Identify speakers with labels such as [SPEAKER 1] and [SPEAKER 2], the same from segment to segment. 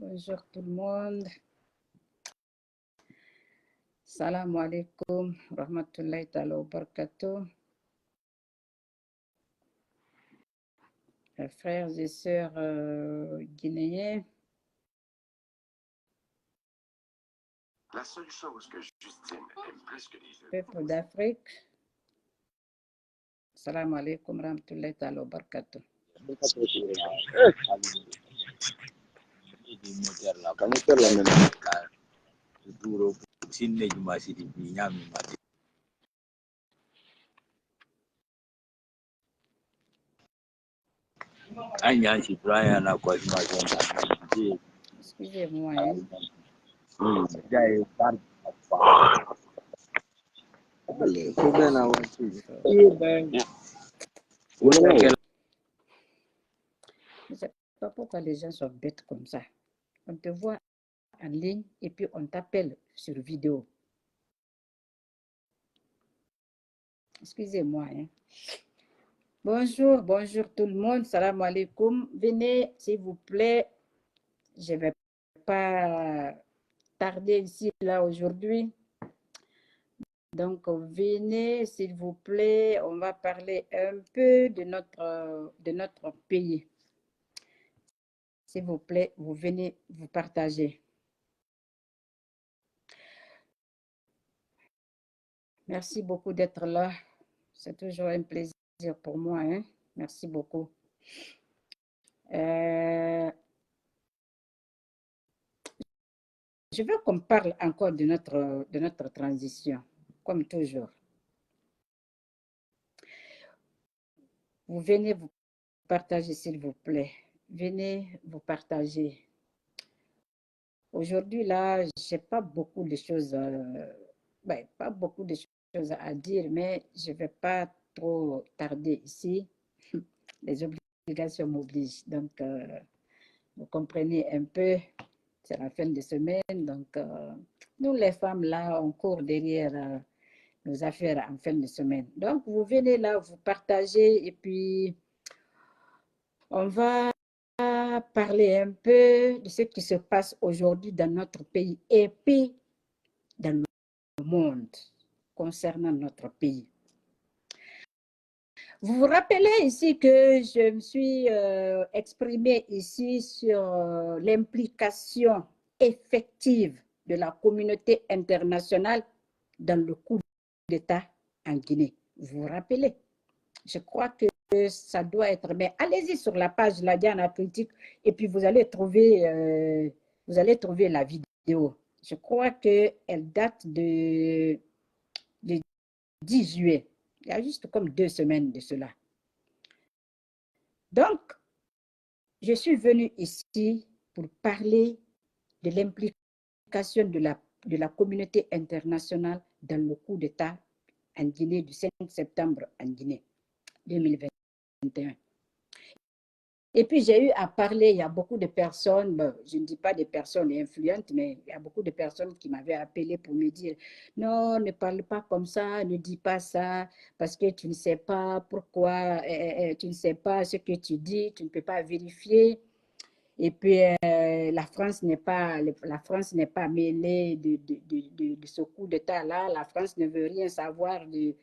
[SPEAKER 1] Bonjour tout le monde. Salam alaikum, rahmatullahi ta'ala wa barakatuh. Frères et sœurs guinéens.
[SPEAKER 2] La seule chose que Justine aime plus que les
[SPEAKER 1] Peuple d'Afrique. Salam alaikum, rahmatullahi ta'ala wa barakatuh. Excusez-moi. Hein. Je ne sais pas pourquoi les gens sont bêtes comme ça. On te voit en ligne et puis on t'appelle sur vidéo. Excusez-moi. Hein. Bonjour, bonjour tout le monde. Salam alaikum. Venez, s'il vous plaît. Je ne vais pas tarder ici, là, aujourd'hui. Donc, venez, s'il vous plaît. On va parler un peu de notre pays. S'il vous plaît, vous venez vous partager. Merci beaucoup d'être là. C'est toujours un plaisir pour moi. Hein? Merci beaucoup. Je veux qu'on parle encore de notre transition, comme toujours. Vous venez vous partager, s'il vous plaît. Venez vous partager. Aujourd'hui, là, je n'ai pas beaucoup de choses, pas beaucoup de choses à dire, mais je ne vais pas trop tarder ici. Les obligations m'obligent. Donc, vous comprenez un peu, c'est la fin de semaine. Donc, nous, les femmes, là, on court derrière nos affaires en fin de semaine. Donc, vous venez là, vous partagez et puis on va parler un peu de ce qui se passe aujourd'hui dans notre pays et puis dans le monde concernant notre pays. Vous vous rappelez ici que je me suis exprimée ici sur l'implication effective de la communauté internationale dans le coup d'État en Guinée. Vous vous rappelez? Je crois que ça doit être... Mais allez-y sur la page La Diana Critique et puis vous allez trouver la vidéo. Je crois qu'elle date de 10 juillet. Il y a juste comme 2 semaines de cela. Donc, je suis venue ici pour parler de l'implication de la communauté internationale dans le coup d'État en Guinée du 5 septembre en Guinée 2021. Et puis, j'ai eu à parler, il y a beaucoup de personnes, bon, je ne dis pas des personnes influentes, mais il y a beaucoup de personnes qui m'avaient appelé pour me dire « Non, ne parle pas comme ça, ne dis pas ça, parce que tu ne sais pas pourquoi, tu ne sais pas ce que tu dis, tu ne peux pas vérifier. » Et puis, la France n'est pas mêlée de ce coup d'État-là. La France ne veut rien savoir de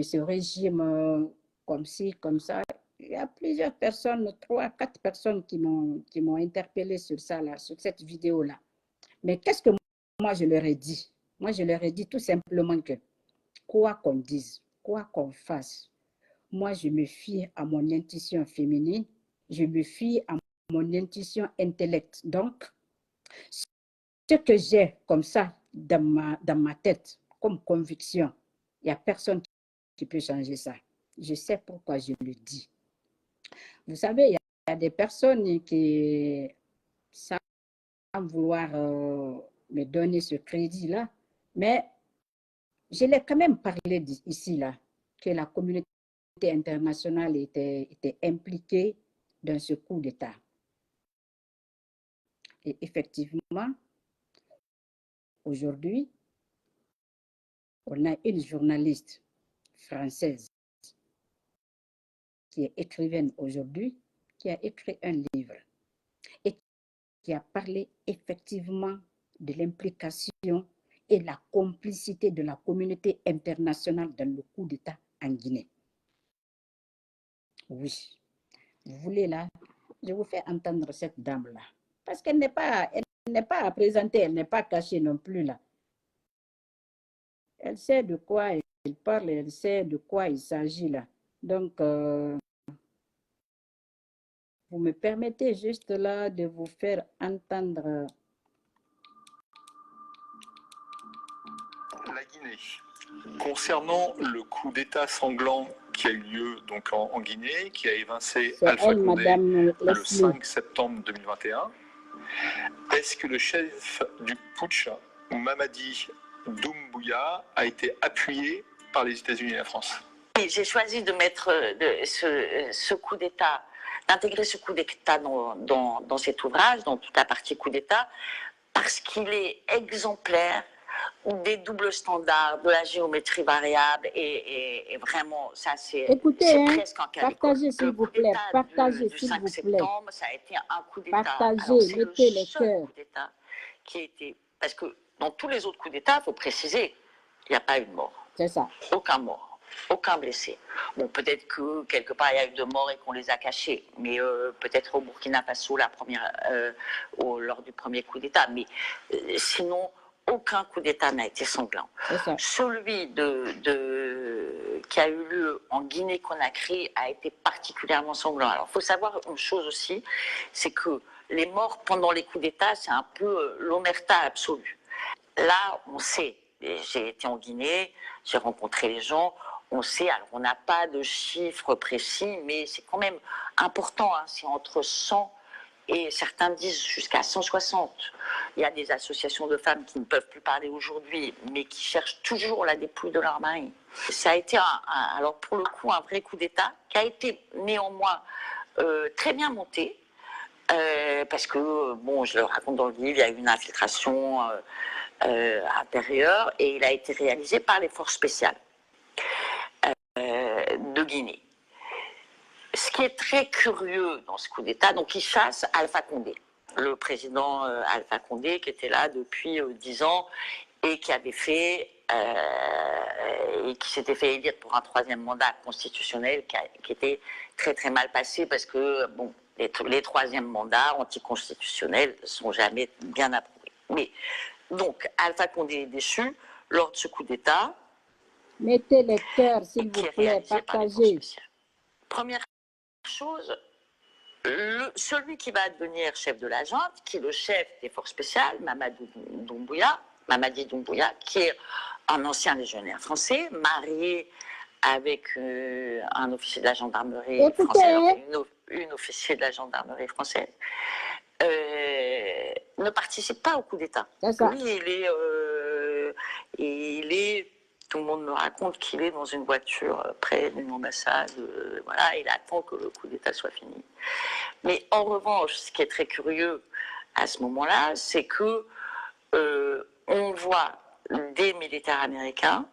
[SPEAKER 1] ce régime comme ci, comme ça. Il y a plusieurs personnes, 3, 4 personnes qui m'ont interpellé sur ça, là, sur cette vidéo-là. Mais qu'est-ce que moi, je leur ai dit? Moi, je leur ai dit tout simplement que quoi qu'on dise, quoi qu'on fasse, moi, je me fie à mon intuition féminine, je me fie à mon intuition intellect. Donc, ce que j'ai comme ça dans ma tête, comme conviction, il n'y a personne qui peut changer ça. Je sais pourquoi je le dis. Vous savez, il y a des personnes qui, sans vouloir me donner ce crédit-là, mais je l'ai quand même parlé ici, là, que la communauté internationale était impliquée dans ce coup d'État. Et effectivement, aujourd'hui, on a une journaliste française qui est écrivaine aujourd'hui, qui a écrit un livre et qui a parlé effectivement de l'implication et la complicité de la communauté internationale dans le coup d'État en Guinée. Oui, vous voulez là, je vous fais entendre cette dame-là. Parce qu'elle n'est pas à présenter, elle n'est pas cachée non plus là. Elle sait de quoi elle parle, elle sait de quoi il s'agit là. Donc, vous me permettez juste là de vous faire entendre.
[SPEAKER 3] La Guinée. Concernant le coup d'État sanglant qui a eu lieu donc en Guinée, qui a évincé Alpha Condé le 5 septembre 2021, est-ce que le chef du putsch, Mamadi Doumbouya, a été appuyé par les États-Unis et la France?
[SPEAKER 4] J'ai choisi de mettre ce coup d'État, d'intégrer ce coup d'État dans cet ouvrage, dans toute la partie coup d'État, parce qu'il est exemplaire des doubles standards, de la géométrie variable, et vraiment, ça c'est presque un cas d'école.
[SPEAKER 1] Partagez s'il vous plaît, partagez
[SPEAKER 4] du
[SPEAKER 1] s'il
[SPEAKER 4] 5
[SPEAKER 1] vous plaît.
[SPEAKER 4] septembre, ça a été un coup d'État.
[SPEAKER 1] Partagez, mettez les cœurs.
[SPEAKER 4] Coup d'État qui a été, parce que dans tous les autres coups d'État, il faut préciser, il n'y a pas eu de mort.
[SPEAKER 1] C'est ça.
[SPEAKER 4] Aucun mort, aucun blessé. Bon, peut-être que quelque part il y a eu de morts et qu'on les a cachés, mais peut-être au Burkina Faso lors du premier coup d'État. Mais sinon, aucun coup d'État n'a été sanglant. Celui qui a eu lieu en Guinée-Conakry a été particulièrement sanglant. Alors, il faut savoir une chose aussi, c'est que les morts pendant les coups d'État, c'est un peu l'omerta absolue. Là, on sait, j'ai été en Guinée, j'ai rencontré les gens, on sait, alors on n'a pas de chiffres précis, mais c'est quand même important, hein, c'est entre 100 et certains disent jusqu'à 160. Il y a des associations de femmes qui ne peuvent plus parler aujourd'hui, mais qui cherchent toujours la dépouille de leur mari. Ça a été, alors pour le coup, un vrai coup d'État, qui a été néanmoins très bien monté, parce que, bon, je le raconte dans le livre, il y a eu une infiltration intérieure, et il a été réalisé par les forces spéciales de Guinée. Ce qui est très curieux dans ce coup d'État, donc il chasse Alpha Condé, le président Alpha Condé qui était là depuis 10 ans et qui avait fait et qui s'était fait élire pour un 3e mandat constitutionnel qui était très très mal passé parce que bon, les 3e mandats anticonstitutionnels ne sont jamais bien approuvés. Mais donc Alpha Condé est déchu lors de ce coup d'État.
[SPEAKER 1] Mettez les cœurs s'il vous plaît, partagez.
[SPEAKER 4] Première chose, celui qui va devenir chef de la junte, qui est le chef des forces spéciales, Mamadi Doumbouya, qui est un ancien légionnaire français, marié avec un officier de la gendarmerie française, une officier de la gendarmerie française, ne participe pas au coup d'État. Lui, il est tout le monde me raconte qu'il est dans une voiture près d'une ambassade, voilà, il attend que le coup d'État soit fini. Mais en revanche, ce qui est très curieux à ce moment-là, c'est que on voit des militaires américains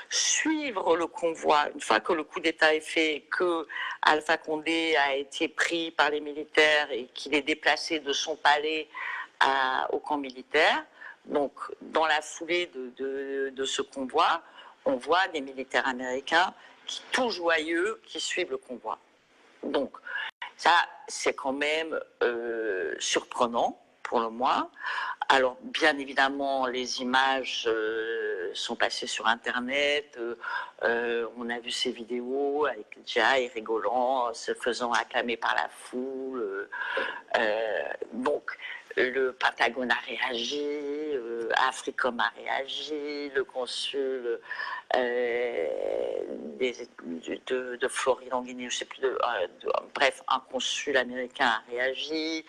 [SPEAKER 4] suivre le convoi, une fois que le coup d'État est fait, que Alpha Condé a été pris par les militaires et qu'il est déplacé de son palais au camp militaire. Donc, dans la foulée de ce convoi, on voit des militaires américains tout joyeux qui suivent le convoi. Donc, ça, c'est quand même surprenant pour le moins. Alors, bien évidemment, les images sont passées sur Internet. On a vu ces vidéos avec Jai rigolant, se faisant acclamer par la foule. Donc, le Pentagone a réagi, Africom a réagi, le consul de Floride en Guinée, je ne sais plus, bref, un consul américain a réagi.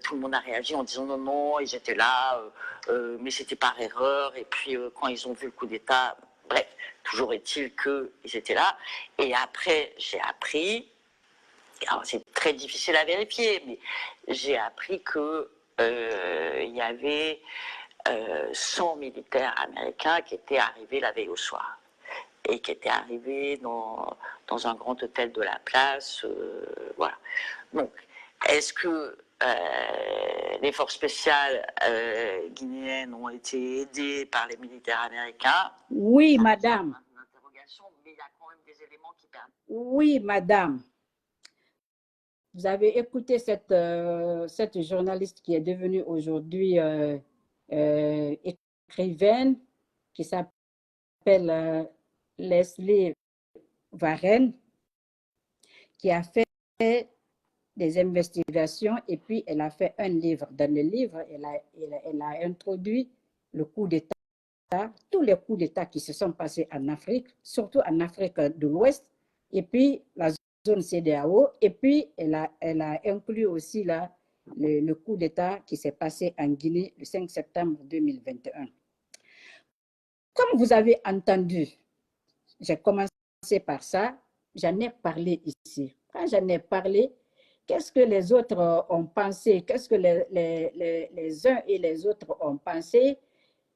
[SPEAKER 4] Tout le monde a réagi en disant non, non, ils étaient là, mais c'était par erreur. Et puis quand ils ont vu le coup d'État, bref, toujours est-il qu'ils étaient là. Et après, j'ai appris, alors c'est très difficile à vérifier, mais j'ai appris que il y avait 100 militaires américains qui étaient arrivés la veille au soir et qui étaient arrivés dans un grand hôtel de la place, voilà. Donc, est-ce que les forces spéciales guinéennes ont été aidées par les militaires américains.
[SPEAKER 1] Oui, madame.
[SPEAKER 4] Une interrogation, mais il y a quand même des éléments qui permettent.
[SPEAKER 1] Oui, madame. Vous avez écouté cette journaliste qui est devenue aujourd'hui écrivaine, qui s'appelle Leslie Warren, qui a fait des investigations et puis elle a fait un livre. Dans le livre, elle a introduit le coup d'État, tous les coups d'État qui se sont passés en Afrique, surtout en Afrique de l'Ouest, et puis la zone CEDEAO, et puis elle a inclus aussi le coup d'État qui s'est passé en Guinée le 5 septembre 2021. Comme vous avez entendu, j'ai commencé par ça, j'en ai parlé ici. Quand j'en ai parlé, qu'est-ce que les autres ont pensé? Qu'est-ce que les uns et les autres ont pensé?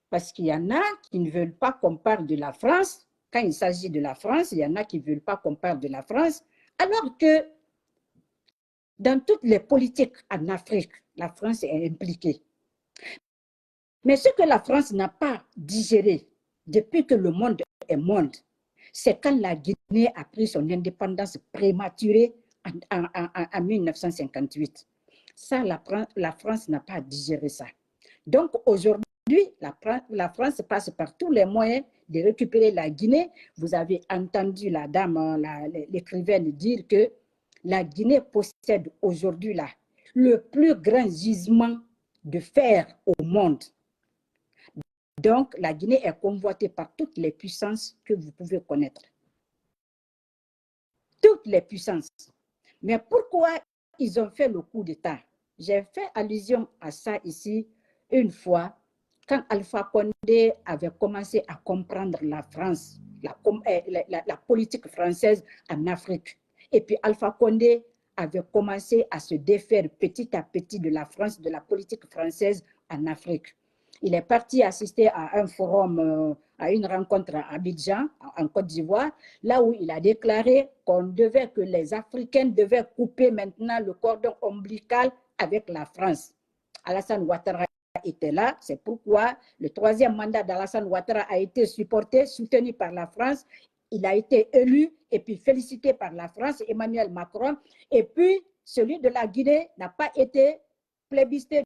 [SPEAKER 1] Parce qu'il y en a qui ne veulent pas qu'on parle de la France. Quand il s'agit de la France, il y en a qui ne veulent pas qu'on parle de la France. Alors que dans toutes les politiques en Afrique, la France est impliquée. Mais ce que la France n'a pas digéré depuis que le monde est monde, c'est quand la Guinée a pris son indépendance prématurée en 1958. Ça, la France n'a pas digéré ça. Donc aujourd'hui, la France passe par tous les moyens de récupérer la Guinée. Vous avez entendu la dame, l'écrivaine, dire que la Guinée possède aujourd'hui le plus grand gisement de fer au monde. Donc, la Guinée est convoitée par toutes les puissances que vous pouvez connaître. Toutes les puissances. Mais pourquoi ils ont fait le coup d'État? J'ai fait allusion à ça ici une fois, quand Alpha Condé avait commencé à comprendre la France, la politique française en Afrique. Et puis Alpha Condé avait commencé à se défaire petit à petit de la France, de la politique française en Afrique. Il est parti assister à un forum, à une rencontre à Abidjan, en Côte d'Ivoire, là où il a déclaré que les Africains devaient couper maintenant le cordon ombilical avec la France. Alassane Ouattara était là, c'est pourquoi le troisième mandat d'Alassane Ouattara a été supporté, soutenu par la France. Il a été élu et puis félicité par la France, Emmanuel Macron. Et puis, celui de la Guinée n'a pas été plébiscité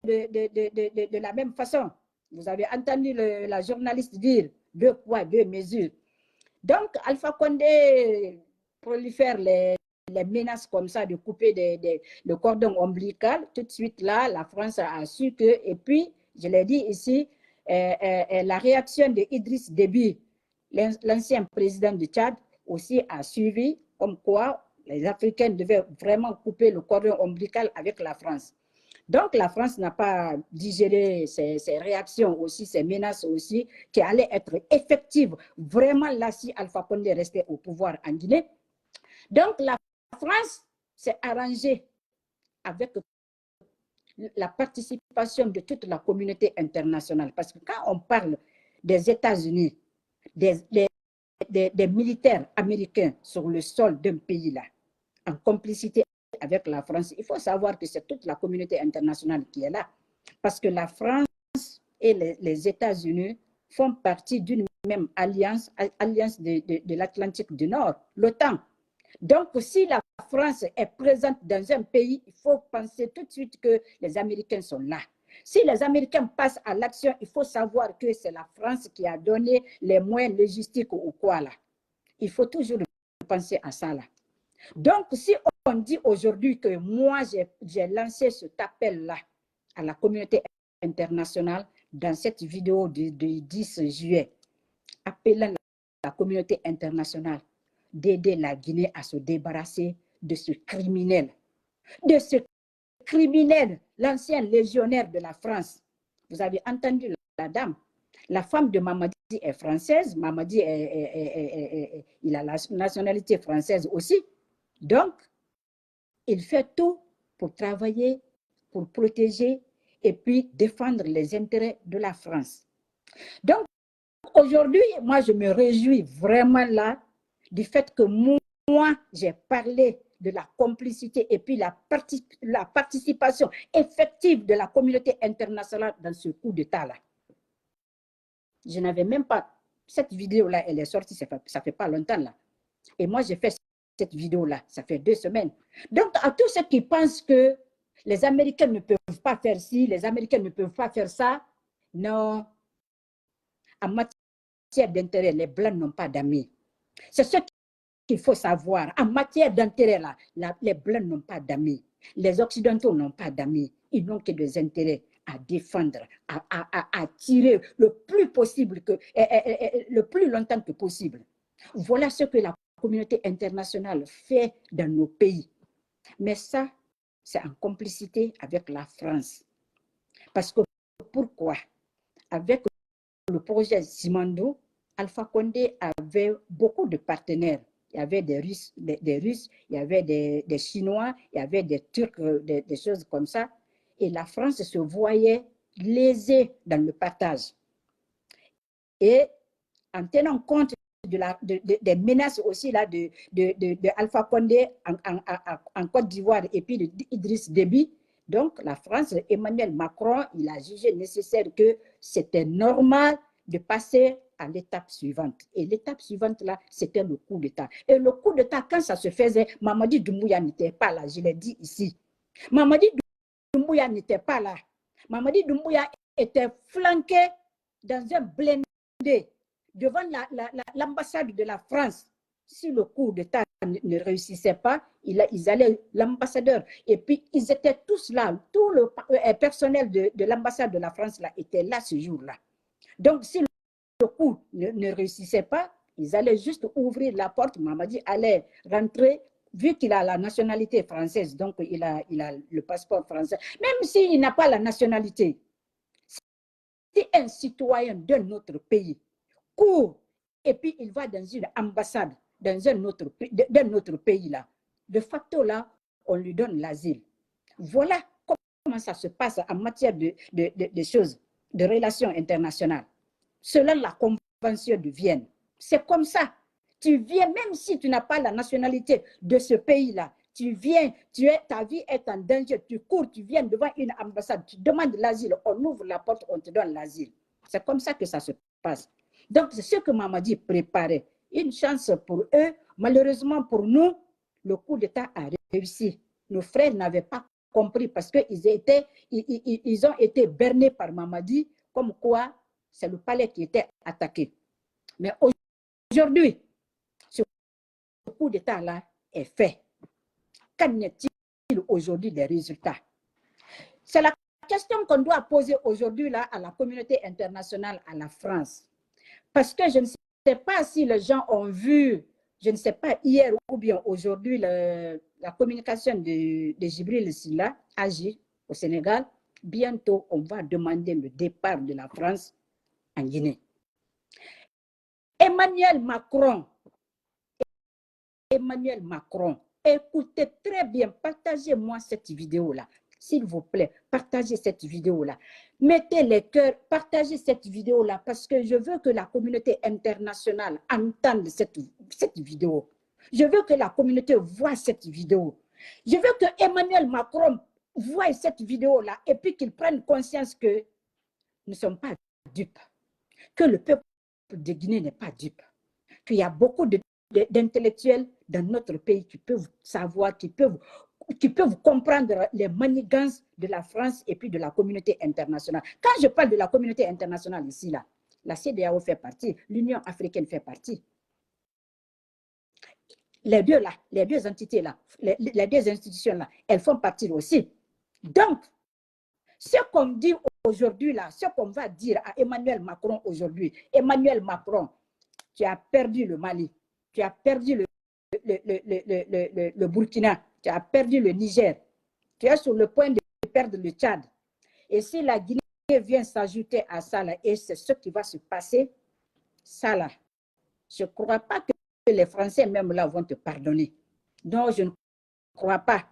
[SPEAKER 1] de la même façon. Vous avez entendu la journaliste dire 2 poids, 2 mesures. Donc, Alpha Condé prolifère les menaces comme ça de couper le cordon ombilical. Tout de suite là, la France a su que, et puis, je l'ai dit ici, la réaction de Idriss Déby, l'ancien président du Tchad, aussi a suivi, comme quoi les Africains devaient vraiment couper le cordon ombilical avec la France. Donc, la France n'a pas digéré ces réactions aussi, ces menaces aussi, qui allaient être effectives vraiment là si Alpha Condé restait au pouvoir en Guinée. Donc, la France s'est arrangée avec la participation de toute la communauté internationale. Parce que quand on parle des États-Unis, des militaires américains sur le sol d'un pays là, en complicité avec la France, il faut savoir que c'est toute la communauté internationale qui est là. Parce que la France et les États-Unis font partie d'une même alliance de l'Atlantique du Nord, l'OTAN. Donc, si la France est présente dans un pays, il faut penser tout de suite que les Américains sont là. Si les Américains passent à l'action, il faut savoir que c'est la France qui a donné les moyens logistiques ou quoi là. Il faut toujours penser à ça là. Donc, si on dit aujourd'hui que moi, j'ai lancé cet appel-là à la communauté internationale dans cette vidéo du 10 juillet, appelant la communauté internationale d'aider la Guinée à se débarrasser de ce criminel. L'ancien légionnaire de la France. Vous avez entendu la dame. La femme de Mamadi est française. Mamadi, il a la nationalité française aussi. Donc, il fait tout pour travailler, pour protéger et puis défendre les intérêts de la France. Donc, aujourd'hui, moi, je me réjouis vraiment là du fait que moi, j'ai parlé de la complicité et puis la participation effective de la communauté internationale dans ce coup d'État-là. Je n'avais même pas... Cette vidéo-là, elle est sortie, ça fait pas longtemps là. Et moi, j'ai fait cette vidéo-là, ça fait 2 semaines. Donc, à tous ceux qui pensent que les Américains ne peuvent pas faire ci, les Américains ne peuvent pas faire ça, non. En matière d'intérêt, les Blancs n'ont pas d'amis. C'est ce qu'il faut savoir. En matière d'intérêt, là, les Blancs n'ont pas d'amis. Les Occidentaux n'ont pas d'amis. Ils n'ont que des intérêts à défendre, à tirer le plus possible, le plus longtemps que possible. Voilà ce que la communauté internationale fait dans nos pays. Mais ça, c'est en complicité avec la France. Parce que pourquoi? Avec le projet Simandou, Alpha Condé avait beaucoup de partenaires. Il y avait des Russes, il y avait des Chinois, il y avait des Turcs, des choses comme ça. Et la France se voyait lésée dans le partage. Et en tenant compte des menaces aussi là de Alpha Condé en Côte d'Ivoire et puis d'Idriss Déby, donc la France, Emmanuel Macron, il a jugé nécessaire que c'était normal de passer à l'étape suivante. Et l'étape suivante là, c'était le coup d'État. Et le coup d'État, quand ça se faisait, Mamadi Doumbouya n'était pas là, je l'ai dit ici. Mamadi Doumbouya n'était pas là. Mamadi Doumbouya était flanqué dans un blindé devant l'ambassade de la France. Si le coup d'État ne réussissait pas, ils allaient l'ambassadeur. Et puis, ils étaient tous là. Tout le personnel de l'ambassade de la France là, était là ce jour-là. Donc, si le coup ne réussissait pas, ils allaient juste ouvrir la porte. Mamadi allait rentrer. Vu qu'il a la nationalité française, donc il a le passeport français. Même s'il n'a pas la nationalité, si un citoyen d'un autre pays court et puis il va dans une ambassade dans un autre pays là, de facto là, on lui donne l'asile. Voilà comment ça se passe en matière de choses, de relations internationales. Selon la Convention de Vienne, c'est comme ça. Tu viens, même si tu n'as pas la nationalité de ce pays-là, tu viens, ta vie est en danger, tu cours, tu viens devant une ambassade, tu demandes l'asile, on ouvre la porte, on te donne l'asile. C'est comme ça que ça se passe. Donc, c'est ce que Mamadi préparait. Une chance pour eux. Malheureusement pour nous, le coup d'État a réussi. Nos frères n'avaient pas compris parce qu'ils ont été bernés par Mamadi, comme quoi c'est le palais qui était attaqué. Mais aujourd'hui, ce coup d'État-là est fait. Qu'en est-il aujourd'hui des résultats? C'est la question qu'on doit poser aujourd'hui là à la communauté internationale, à la France. Parce que je ne sais pas si les gens ont vu, je ne sais pas, hier ou bien aujourd'hui, la communication de Djibril Silla, AG, au Sénégal. Bientôt, on va demander le départ de la France en Guinée. Emmanuel Macron, écoutez très bien, partagez-moi cette vidéo-là. S'il vous plaît, partagez cette vidéo-là. Mettez les cœurs, partagez cette vidéo-là parce que je veux que la communauté internationale entende cette vidéo. Je veux que la communauté voie cette vidéo. Je veux que Emmanuel Macron voie cette vidéo-là et puis qu'il prenne conscience que nous ne sommes pas dupes, que le peuple de Guinée n'est pas dupe, qu'il y a beaucoup d'intellectuels dans notre pays qui peuvent savoir, qui peuvent comprendre les manigances de la France et puis de la communauté internationale. Quand je parle de la communauté internationale ici, là, la CEDEAO fait partie, l'Union africaine fait partie. Les deux entités là, les deux institutions là, elles font partie aussi. Donc, ce qu'on dit aujourd'hui là, ce qu'on va dire à Emmanuel Macron aujourd'hui, Emmanuel Macron, tu as perdu le Mali, tu as perdu le Burkina, tu as perdu le Niger, tu es sur le point de perdre le Tchad. Et si la Guinée vient s'ajouter à ça, là, et c'est ce qui va se passer, ça là, je ne crois pas que les Français même là vont te pardonner. Non, je ne crois pas.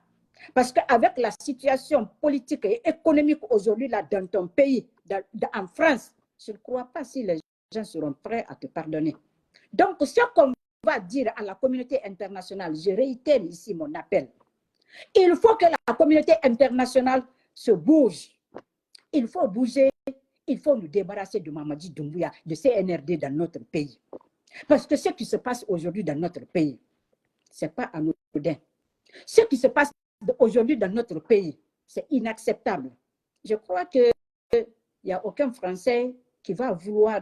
[SPEAKER 1] Parce qu'avec la situation politique et économique aujourd'hui là dans ton pays, en France, je ne crois pas si les gens seront prêts à te pardonner. Donc, ce qu'on va dire à la communauté internationale, je réitère ici mon appel, il faut que la communauté internationale se bouge. Il faut bouger, il faut nous débarrasser de Mamadi Doumbouya, de CNRD dans notre pays. Parce que ce qui se passe aujourd'hui dans notre pays, ce n'est pas anodin. Ce qui se passe aujourd'hui dans notre pays, c'est inacceptable. Je crois qu'il n'y a aucun Français qui va vouloir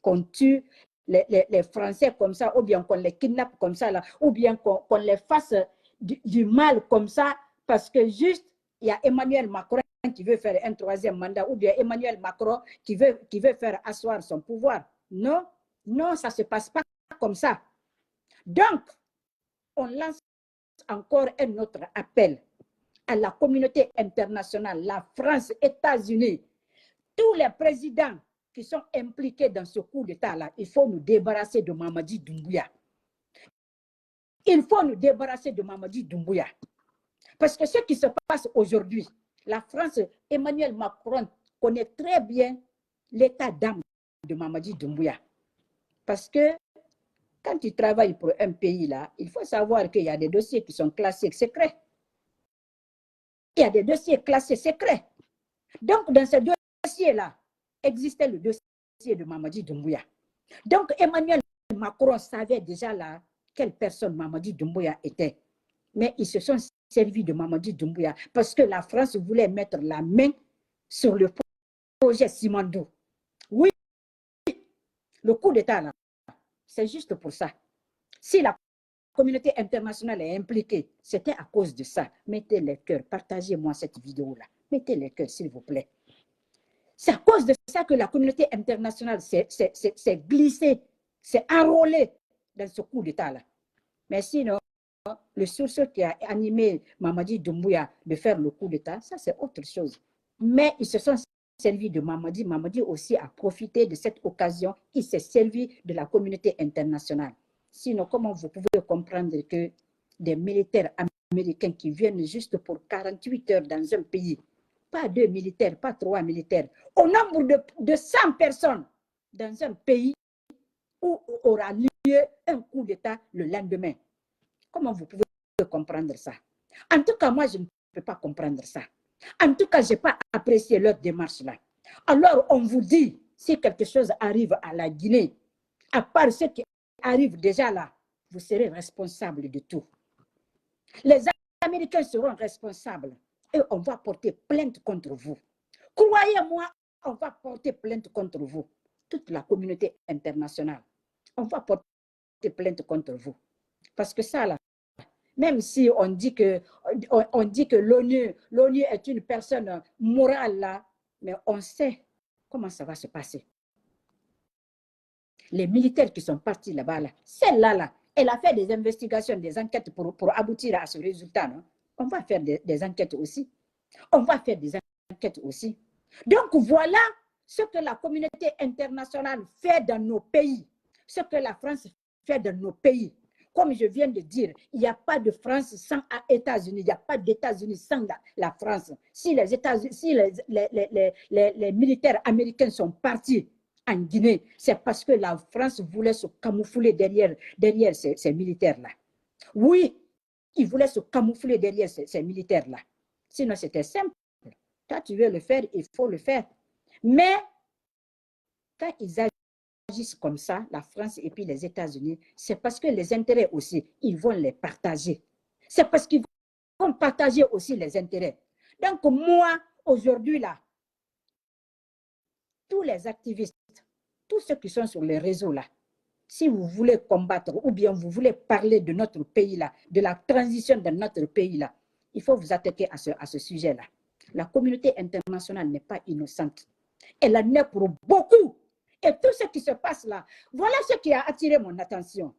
[SPEAKER 1] qu'on tue les Français comme ça, ou bien qu'on les kidnappe comme ça, là, ou bien qu'on les fasse du mal comme ça, parce que juste, il y a Emmanuel Macron qui veut faire un troisième mandat, ou bien Emmanuel Macron qui veut faire asseoir son pouvoir. Non, non, ça ne se passe pas comme ça. Donc, on lance encore un autre appel à la communauté internationale, la France, États-Unis, tous les présidents qui sont impliqués dans ce coup d'État-là, il faut nous débarrasser de Mamadi Doumbouya. Il faut nous débarrasser de Mamadi Doumbouya. Parce que ce qui se passe aujourd'hui, la France, Emmanuel Macron connaît très bien l'état d'âme de Mamadi Doumbouya. Parce que quand tu travailles pour un pays, là, il faut savoir qu'il y a des dossiers qui sont classés secrets. Il y a des dossiers classés secrets. Donc, dans ces dossiers-là, existait le dossier de Mamadi Doumbouya. Donc, Emmanuel Macron savait déjà là quelle personne Mamadi Doumbouya était. Mais ils se sont servis de Mamadi Doumbouya parce que la France voulait mettre la main sur le projet Simandou. Oui, le coup d'État là, c'est juste pour ça. Si la communauté internationale est impliquée, c'était à cause de ça. Mettez les cœurs, partagez-moi cette vidéo-là. Mettez les cœurs, s'il vous plaît. C'est à cause de ça que la communauté internationale s'est glissée, s'est enrôlée dans ce coup d'État-là. Mais sinon, le source qui a animé Mamadi Doumbouya de faire le coup d'État, ça c'est autre chose. Mais ils se sont servis de Mamadi. Mamadi aussi a profité de cette occasion. Il s'est servi de la communauté internationale. Sinon, comment vous pouvez comprendre que des militaires américains qui viennent juste pour 48 heures dans un pays, pas 2 militaires, pas 3 militaires, au nombre de 100 personnes dans un pays où aura lieu un coup d'État le lendemain. Comment vous pouvez comprendre ça? En tout cas, moi, je ne peux pas comprendre ça. En tout cas, je n'ai pas apprécié leur démarche là. Alors, on vous dit, si quelque chose arrive à la Guinée, à part ce qui arrive déjà là, vous serez responsable de tout. Les Américains seront responsables et on va porter plainte contre vous. Croyez-moi, on va porter plainte contre vous. Toute la communauté internationale, on va porter plainte contre vous. Parce que ça là, même si on dit que l'ONU est une personne morale là, mais on sait comment ça va se passer. Les militaires qui sont partis là-bas, là, celle-là, elle a fait des investigations, des enquêtes pour aboutir à ce résultat. Non? On va faire des enquêtes aussi. On va faire des enquêtes aussi. Donc voilà ce que la communauté internationale fait dans nos pays, ce que la France fait dans nos pays. Comme je viens de dire, il n'y a pas de France sans États-Unis, il n'y a pas d'États-Unis sans la France. Si les États-Unis, si les militaires américains sont partis en Guinée, c'est parce que la France voulait se camoufler derrière ces militaires-là. Oui, ils voulaient se camoufler derrière ces militaires-là. Sinon, c'était simple. Quand tu veux le faire, il faut le faire. Mais quand ils agissent comme ça, la France et puis les États-Unis, c'est parce que les intérêts aussi, ils vont les partager. C'est parce qu'ils vont partager aussi les intérêts. Donc moi, aujourd'hui là, tous les activistes, tous ceux qui sont sur les réseaux là, si vous voulez combattre ou bien vous voulez parler de notre pays là, de la transition de notre pays là, il faut vous attaquer à ce sujet là. La communauté internationale n'est pas innocente. Elle en est pour beaucoup. Et tout ce qui se passe là, voilà ce qui a attiré mon attention.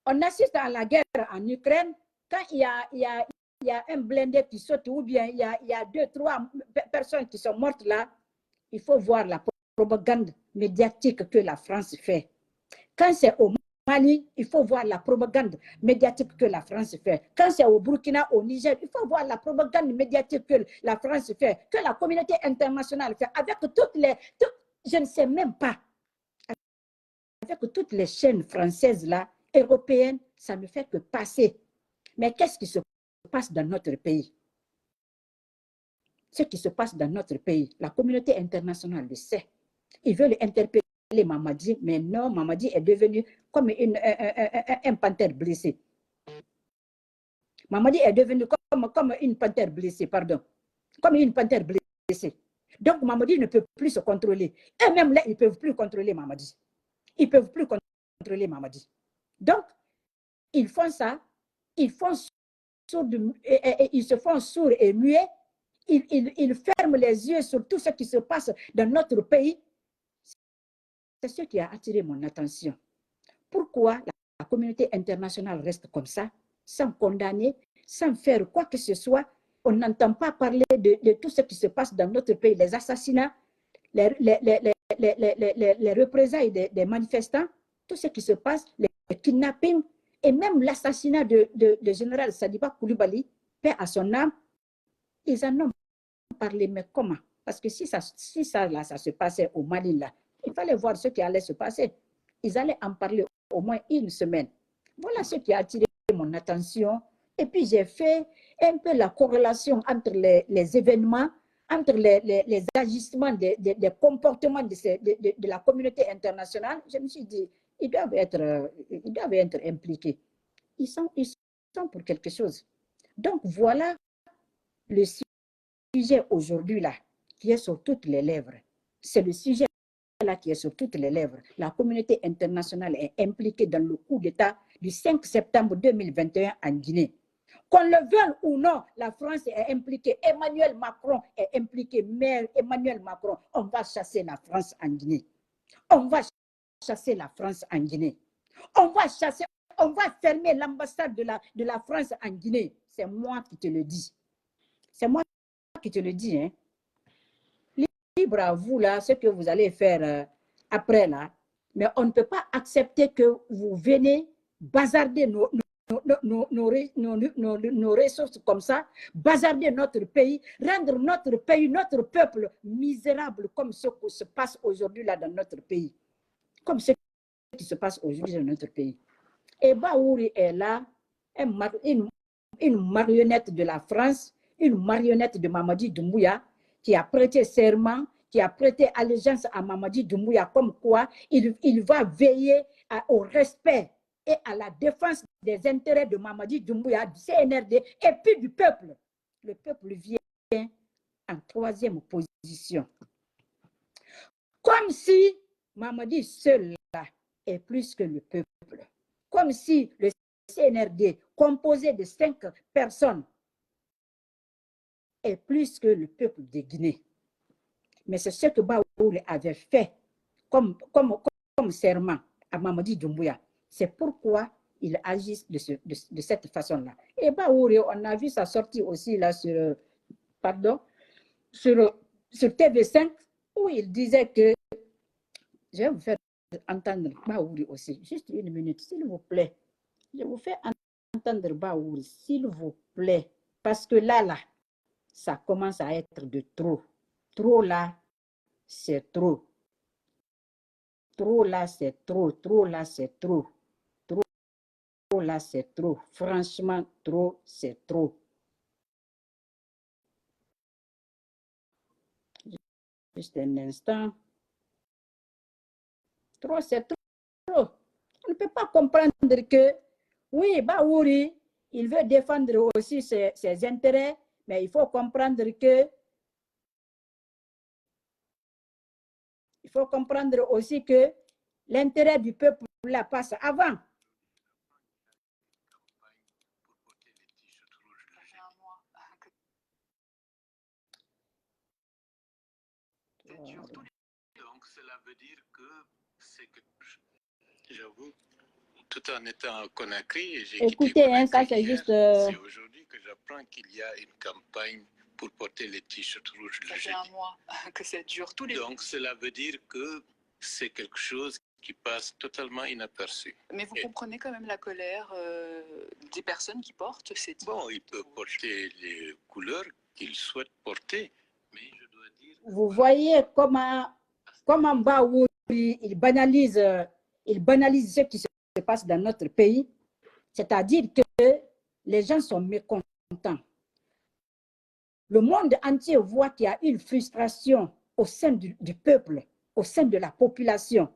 [SPEAKER 1] On assiste à la guerre en Ukraine, quand il y a un blindé qui saute ou bien il y a 2, 3 personnes qui sont mortes là, il faut voir la propagande médiatique que la France fait. Quand c'est au Mali, il faut voir la propagande médiatique que la France fait. Quand c'est au Burkina, au Niger, il faut voir la propagande médiatique que la France fait, que la communauté internationale fait, avec toutes les... je ne sais même pas avec toutes les chaînes françaises là, européennes, ça ne fait que passer. Mais qu'est-ce qui se passe dans notre pays? Ce qui se passe dans notre pays, la communauté internationale le sait. Ils veulent interpeller Mamadi, mais non, Mamadi est devenu comme un panthère blessé. Mamadi est devenu comme une panthère blessée, pardon. Comme une panthère blessée. Donc Mamadi ne peut plus se contrôler. Et même là, ils ne peuvent plus contrôler Mamadi. Ils ne peuvent plus contrôler Mamadi. Donc, ils font ça, ils se font sourds et muets, ils ferment les yeux sur tout ce qui se passe dans notre pays. C'est ce qui a attiré mon attention. Pourquoi la communauté internationale reste comme ça, sans condamner, sans faire quoi que ce soit? On n'entend pas parler de tout ce qui se passe dans notre pays, les assassinats, les représailles des manifestants, tout ce qui se passe, les kidnappings, et même l'assassinat de général Sadiba Koulibaly, paix à son âme. Ils en ont parlé, mais comment? Parce que si ça se passait au Mali, là, il fallait voir ce qui allait se passer. Ils allaient en parler au moins une semaine. Voilà ce qui a attiré mon attention. Et puis j'ai fait un peu la corrélation entre les événements, entre les agissements, des comportements de la communauté internationale. Je me suis dit, ils doivent être impliqués. Ils sont pour quelque chose. Donc voilà le sujet aujourd'hui là, qui est sur toutes les lèvres. C'est le sujet là qui est sur toutes les lèvres. La communauté internationale est impliquée dans le coup d'État du 5 septembre 2021 en Guinée. Qu'on le veuille ou non, la France est impliquée. Emmanuel Macron est impliqué. Mais Emmanuel Macron, on va chasser la France en Guinée. On va chasser la France en Guinée. On va fermer l'ambassade de la France en Guinée. C'est moi qui te le dis. C'est moi qui te le dis, hein. Libre à vous, là, ce que vous allez faire après, là. Mais on ne peut pas accepter que vous venez bazarder nos ressources comme ça, bazarder notre pays, rendre notre pays, notre peuple misérable comme ce qui se passe aujourd'hui là dans notre pays. Comme ce qui se passe aujourd'hui dans notre pays. Et Baouri est là, une marionnette de la France, une marionnette de Mamadi Doumbouya, qui a prêté serment, qui a prêté allégeance à Mamadi Doumbouya, comme quoi il va veiller au respect et à la défense des intérêts de Mamadi Doumbouya, du CNRD et puis du peuple. Le peuple vient en troisième position. Comme si Mamadi seul là est plus que le peuple. Comme si le CNRD, composé de 5 personnes, est plus que le peuple de Guinée. Mais c'est ce que Baouri avait fait comme serment à Mamadi Doumbouya. C'est pourquoi ils agissent de cette façon-là. Et Baouri, on a vu sa sortie aussi là sur TV5, où il disait que, je vais vous faire entendre Baouri aussi, juste une minute, s'il vous plaît. Je vous fais entendre Baouri, s'il vous plaît. Parce que là, ça commence à être de trop. Trop là, c'est trop. Trop là, c'est trop. Trop là, c'est trop. Trop là, c'est trop. Franchement, trop, c'est trop. Juste un instant. Trop, c'est trop. On ne peut pas comprendre que, oui, Baouri, il veut défendre aussi ses intérêts, mais il faut comprendre que aussi que l'intérêt du peuple là passe avant.
[SPEAKER 5] Donc cela veut dire que c'est que j'avoue, tout en étant à Conakry, et j'ai
[SPEAKER 1] écoutez, hein, ça c'est juste.
[SPEAKER 5] C'est aujourd'hui que j'apprends qu'il y a une campagne pour porter les t-shirts rouges le jeudi.
[SPEAKER 6] Ça fait un mois que ça dure tous les jours.
[SPEAKER 5] Donc cela veut dire que c'est quelque chose qui passe totalement inaperçu.
[SPEAKER 6] Mais vous comprenez quand même la colère des personnes qui portent ces t-shirts.
[SPEAKER 5] Bon, il peut porter les couleurs qu'il souhaite porter, mais je dois dire...
[SPEAKER 1] Vous voyez comment Baouri, il banalise ils banalisent ce qui se passe dans notre pays, c'est-à-dire que les gens sont mécontents. Le monde entier voit qu'il y a une frustration au sein du peuple, au sein de la population,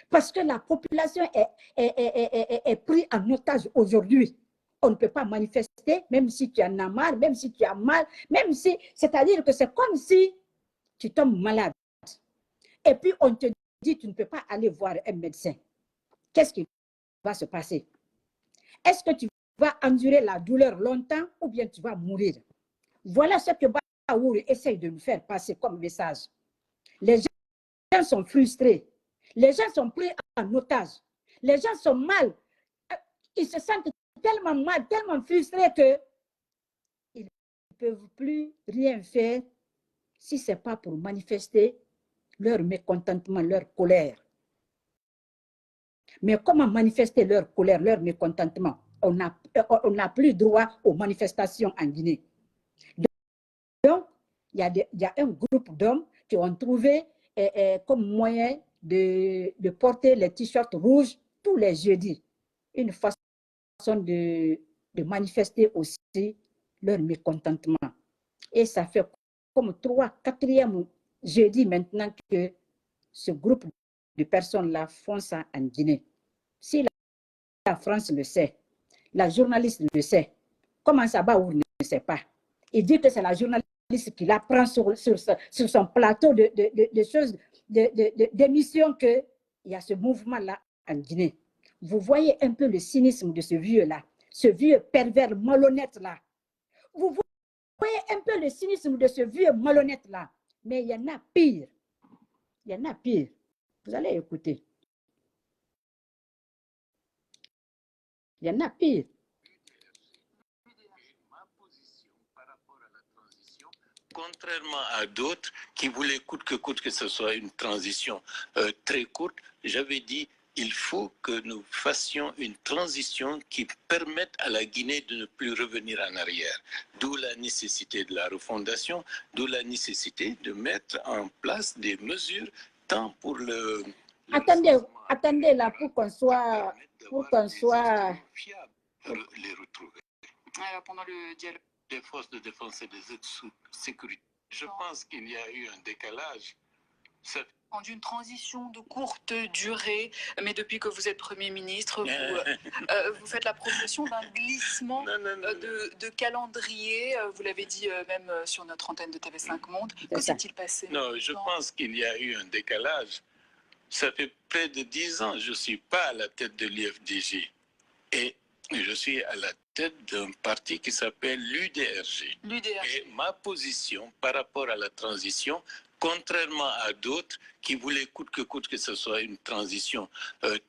[SPEAKER 1] parce que la population est prise en otage aujourd'hui. On ne peut pas manifester, même si tu en as marre, même si tu as mal, même si, c'est-à-dire que c'est comme si tu tombes malade. Et puis on te dit, tu ne peux pas aller voir un médecin. Qu'est-ce qui va se passer? Est-ce que tu vas endurer la douleur longtemps ou bien tu vas mourir? Voilà ce que Baouri essaye de nous faire passer comme message. Les gens sont frustrés. Les gens sont pris en otage. Les gens sont mal. Ils se sentent tellement mal, tellement frustrés qu'ils ne peuvent plus rien faire si ce n'est pas pour manifester leur mécontentement, leur colère. Mais comment manifester leur colère, leur mécontentement? On n'a plus droit aux manifestations en Guinée. Donc, il y a un groupe d'hommes qui ont trouvé comme moyen de porter les t-shirts rouges tous les jeudis. Une façon de manifester aussi leur mécontentement. Et ça fait comme 4e jeudi maintenant que ce groupe de personnes-là font ça en Guinée. Si la France le sait, la journaliste le sait, comment ça va ou ne sait pas? Il dit que c'est la journaliste qui l'apprend sur son plateau de choses, d'émissions qu'il y a ce mouvement-là en Guinée. Vous voyez un peu le cynisme de ce vieux-là, ce vieux pervers malhonnête-là. Vous voyez un peu le cynisme de ce vieux malhonnête-là. Mais il y en a pire. Il y en a pire. Vous allez écouter. Il y en a pire.
[SPEAKER 5] Contrairement à d'autres qui voulaient coûte que ce soit une transition très courte, j'avais dit il faut que nous fassions une transition qui permette à la Guinée de ne plus revenir en arrière. D'où la nécessité de la refondation, d'où la nécessité de mettre en place des mesures tant pour le...
[SPEAKER 1] Attendez là pour qu'on soit
[SPEAKER 5] fiables, les retrouver.
[SPEAKER 6] Alors, pendant le dialogue.
[SPEAKER 5] Des forces de défense et des aides sous sécurité. Je pense qu'il y a eu un décalage.
[SPEAKER 6] Une transition de courte durée, mais depuis que vous êtes Premier ministre, vous faites la promotion d'un glissement de calendrier. Vous l'avez dit même sur notre antenne de TV5 Monde. Que s'est-il passé?
[SPEAKER 5] Non, je pense qu'il y a eu un décalage. Ça fait près de 10 ans, je ne suis pas à la tête de l'UFDG. Et je suis à la tête d'un parti qui s'appelle l'UDRG. Et ma position par rapport à la transition, contrairement à d'autres qui voulaient coûte que ce soit une transition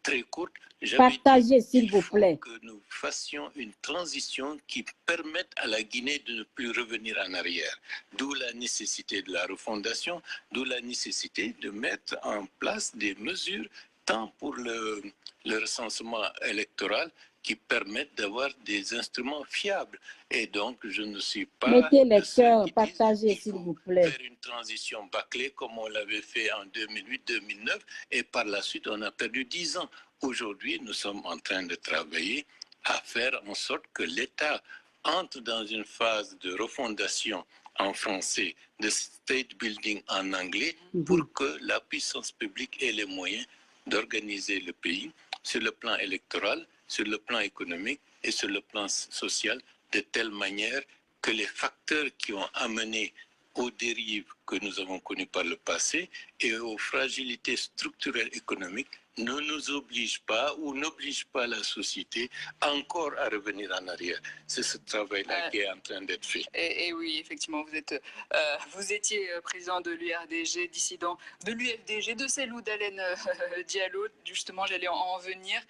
[SPEAKER 5] très courte,
[SPEAKER 1] partagez s'il vous plaît.
[SPEAKER 5] Que nous fassions une transition qui permette à la Guinée de ne plus revenir en arrière. D'où la nécessité de la refondation, d'où la nécessité de mettre en place des mesures tant pour le recensement électoral qui permettent d'avoir des instruments fiables. Et donc, je ne suis pas...
[SPEAKER 1] Mettez les cœurs, partagez s'il vous plaît.
[SPEAKER 5] Faire une transition bâclée comme on l'avait fait en 2008-2009 et par la suite, on a perdu 10 ans. Aujourd'hui, nous sommes en train de travailler à faire en sorte que l'État entre dans une phase de refondation en français, de state building en anglais, pour que la puissance publique ait les moyens d'organiser le pays sur le plan électoral, sur le plan économique et sur le plan social, de telle manière que les facteurs qui ont amené aux dérives que nous avons connues par le passé et aux fragilités structurelles économiques ne nous obligent pas ou n'obligent pas la société encore à revenir en arrière. C'est ce travail-là qui est en train d'être fait.
[SPEAKER 6] Et oui, effectivement, vous étiez président de l'URDG, dissident de l'UFDG, de Cellou Dalein Diallo. Justement, j'allais en venir.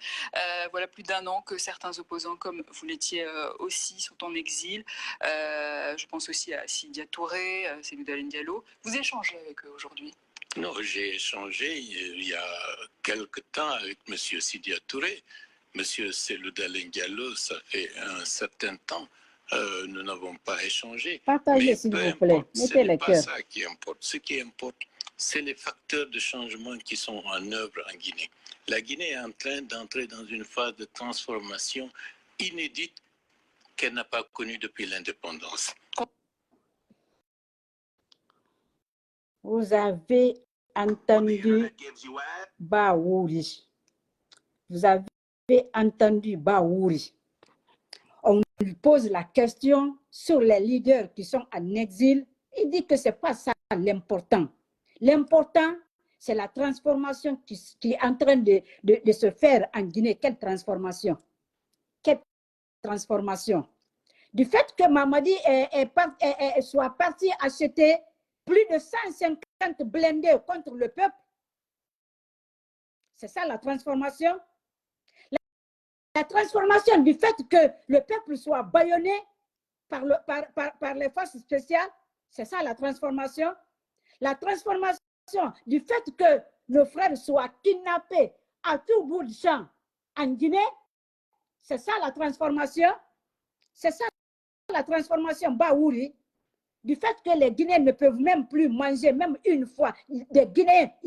[SPEAKER 6] Voilà plus d'1 an que certains opposants, comme vous l'étiez aussi, sont en exil. Je pense aussi à Sidya Touré, Cellou Dalein Diallo. Vous échangez avec eux aujourd'hui?
[SPEAKER 5] Non, j'ai échangé il y a quelque temps avec M. Sidya Touré. M. Cellou Dalein Diallo, ça fait un certain temps, nous n'avons pas échangé.
[SPEAKER 1] Partagez s'il vous plaît, mettez les cœurs.
[SPEAKER 5] Ce n'est pas ça qui importe. Ce qui importe, c'est les facteurs de changement qui sont en œuvre en Guinée. La Guinée est en train d'entrer dans une phase de transformation inédite qu'elle n'a pas connue depuis l'indépendance.
[SPEAKER 1] Vous avez entendu Baouri. Vous avez entendu Baouri. On lui pose la question sur les leaders qui sont en exil. Il dit que ce n'est pas ça l'important. L'important, c'est la transformation qui est en train de se faire en Guinée. Quelle transformation? Quelle transformation? Du fait que Mamadi soit parti acheter plus de 150 blindés contre le peuple, c'est ça la transformation? La transformation du fait que le peuple soit bâillonné par les forces spéciales, c'est ça la transformation? La transformation du fait que nos frères soient kidnappés à tout bout de champ en Guinée, c'est ça la transformation? C'est ça la transformation Baouri? Du fait que les Guinéens ne peuvent même plus manger, même une fois. Il y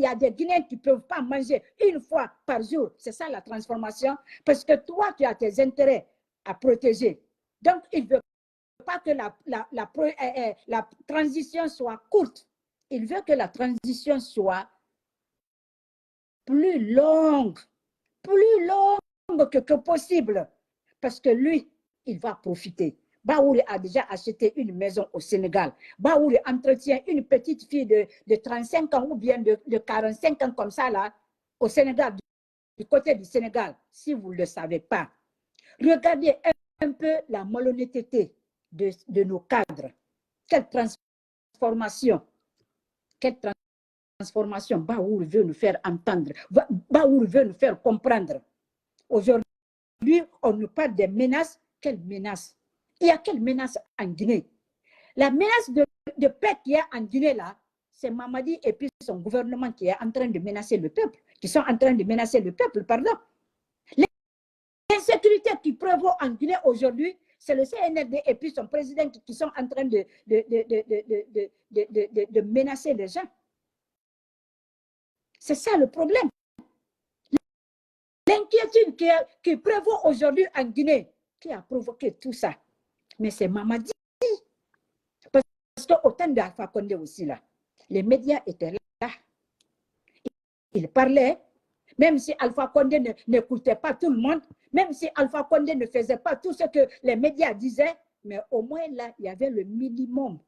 [SPEAKER 1] a des Guinéens qui ne peuvent pas manger une fois par jour. C'est ça la transformation. Parce que toi, tu as tes intérêts à protéger. Donc, il ne veut pas que la transition soit courte. Il veut que la transition soit plus longue que possible. Parce que lui, il va profiter. Baouri a déjà acheté une maison au Sénégal. Baouri entretient une petite fille de 35 ans ou bien de 45 ans comme ça là, au Sénégal, du côté du Sénégal, si vous ne le savez pas. Regardez un peu la malhonnêteté de nos cadres. Quelle transformation. Quelle transformation Baouri veut nous faire entendre. Baouri veut nous faire comprendre. Aujourd'hui, on nous parle des menaces. Quelles menaces? Il y a quelle menace en Guinée? La menace de paix qu'il y a en Guinée, là, c'est Mamadi et puis son gouvernement qui est en train de menacer le peuple, qui sont en train de menacer le peuple, pardon. L'insécurité qui prévaut en Guinée aujourd'hui, c'est le CNRD et puis son président qui sont en train de menacer les gens. C'est ça le problème. L'inquiétude qui prévaut aujourd'hui en Guinée, qui a provoqué tout ça. Mais c'est Mamadi. Parce qu'au temps d'Alpha Condé aussi, là, les médias étaient là. Ils parlaient, même si Alpha Condé n'écoutait pas tout le monde, même si Alpha Condé ne faisait pas tout ce que les médias disaient, mais au moins là, il y avait le minimum.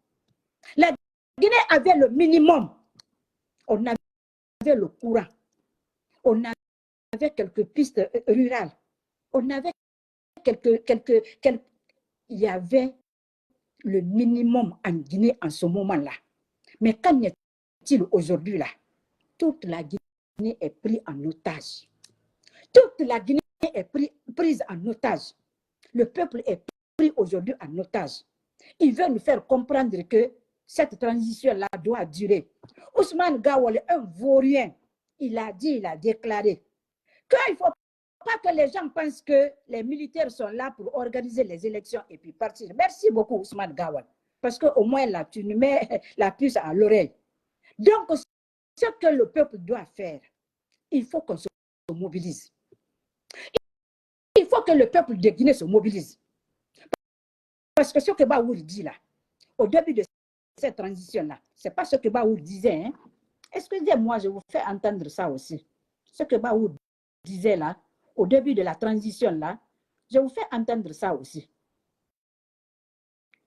[SPEAKER 1] La Guinée avait le minimum. On avait le courant. On avait quelques pistes rurales. On avait il y avait le minimum en Guinée en ce moment-là. Mais qu'en est-il aujourd'hui là? Toute la Guinée est prise en otage. Toute la Guinée est prise en otage. Le peuple est pris aujourd'hui en otage. Il veut nous faire comprendre que cette transition-là doit durer. Ousmane Gawale, un vaurien, il a dit, il a déclaré qu'il ne faut pas que les gens pensent que les militaires sont là pour organiser les élections et puis partir. Merci beaucoup, Ousmane Gawale, parce qu'au moins là, tu nous mets la puce à l'oreille. Donc, ce que le peuple doit faire, il faut qu'on se mobilise. Il faut que le peuple de Guinée se mobilise. Parce que ce que Baouri dit là, au début de cette transition-là, ce n'est pas ce que Baouri disait. Hein? Excusez-moi, je vous fais entendre ça aussi. Ce que Baouri disait là, au début de la transition-là, je vous fais entendre ça aussi.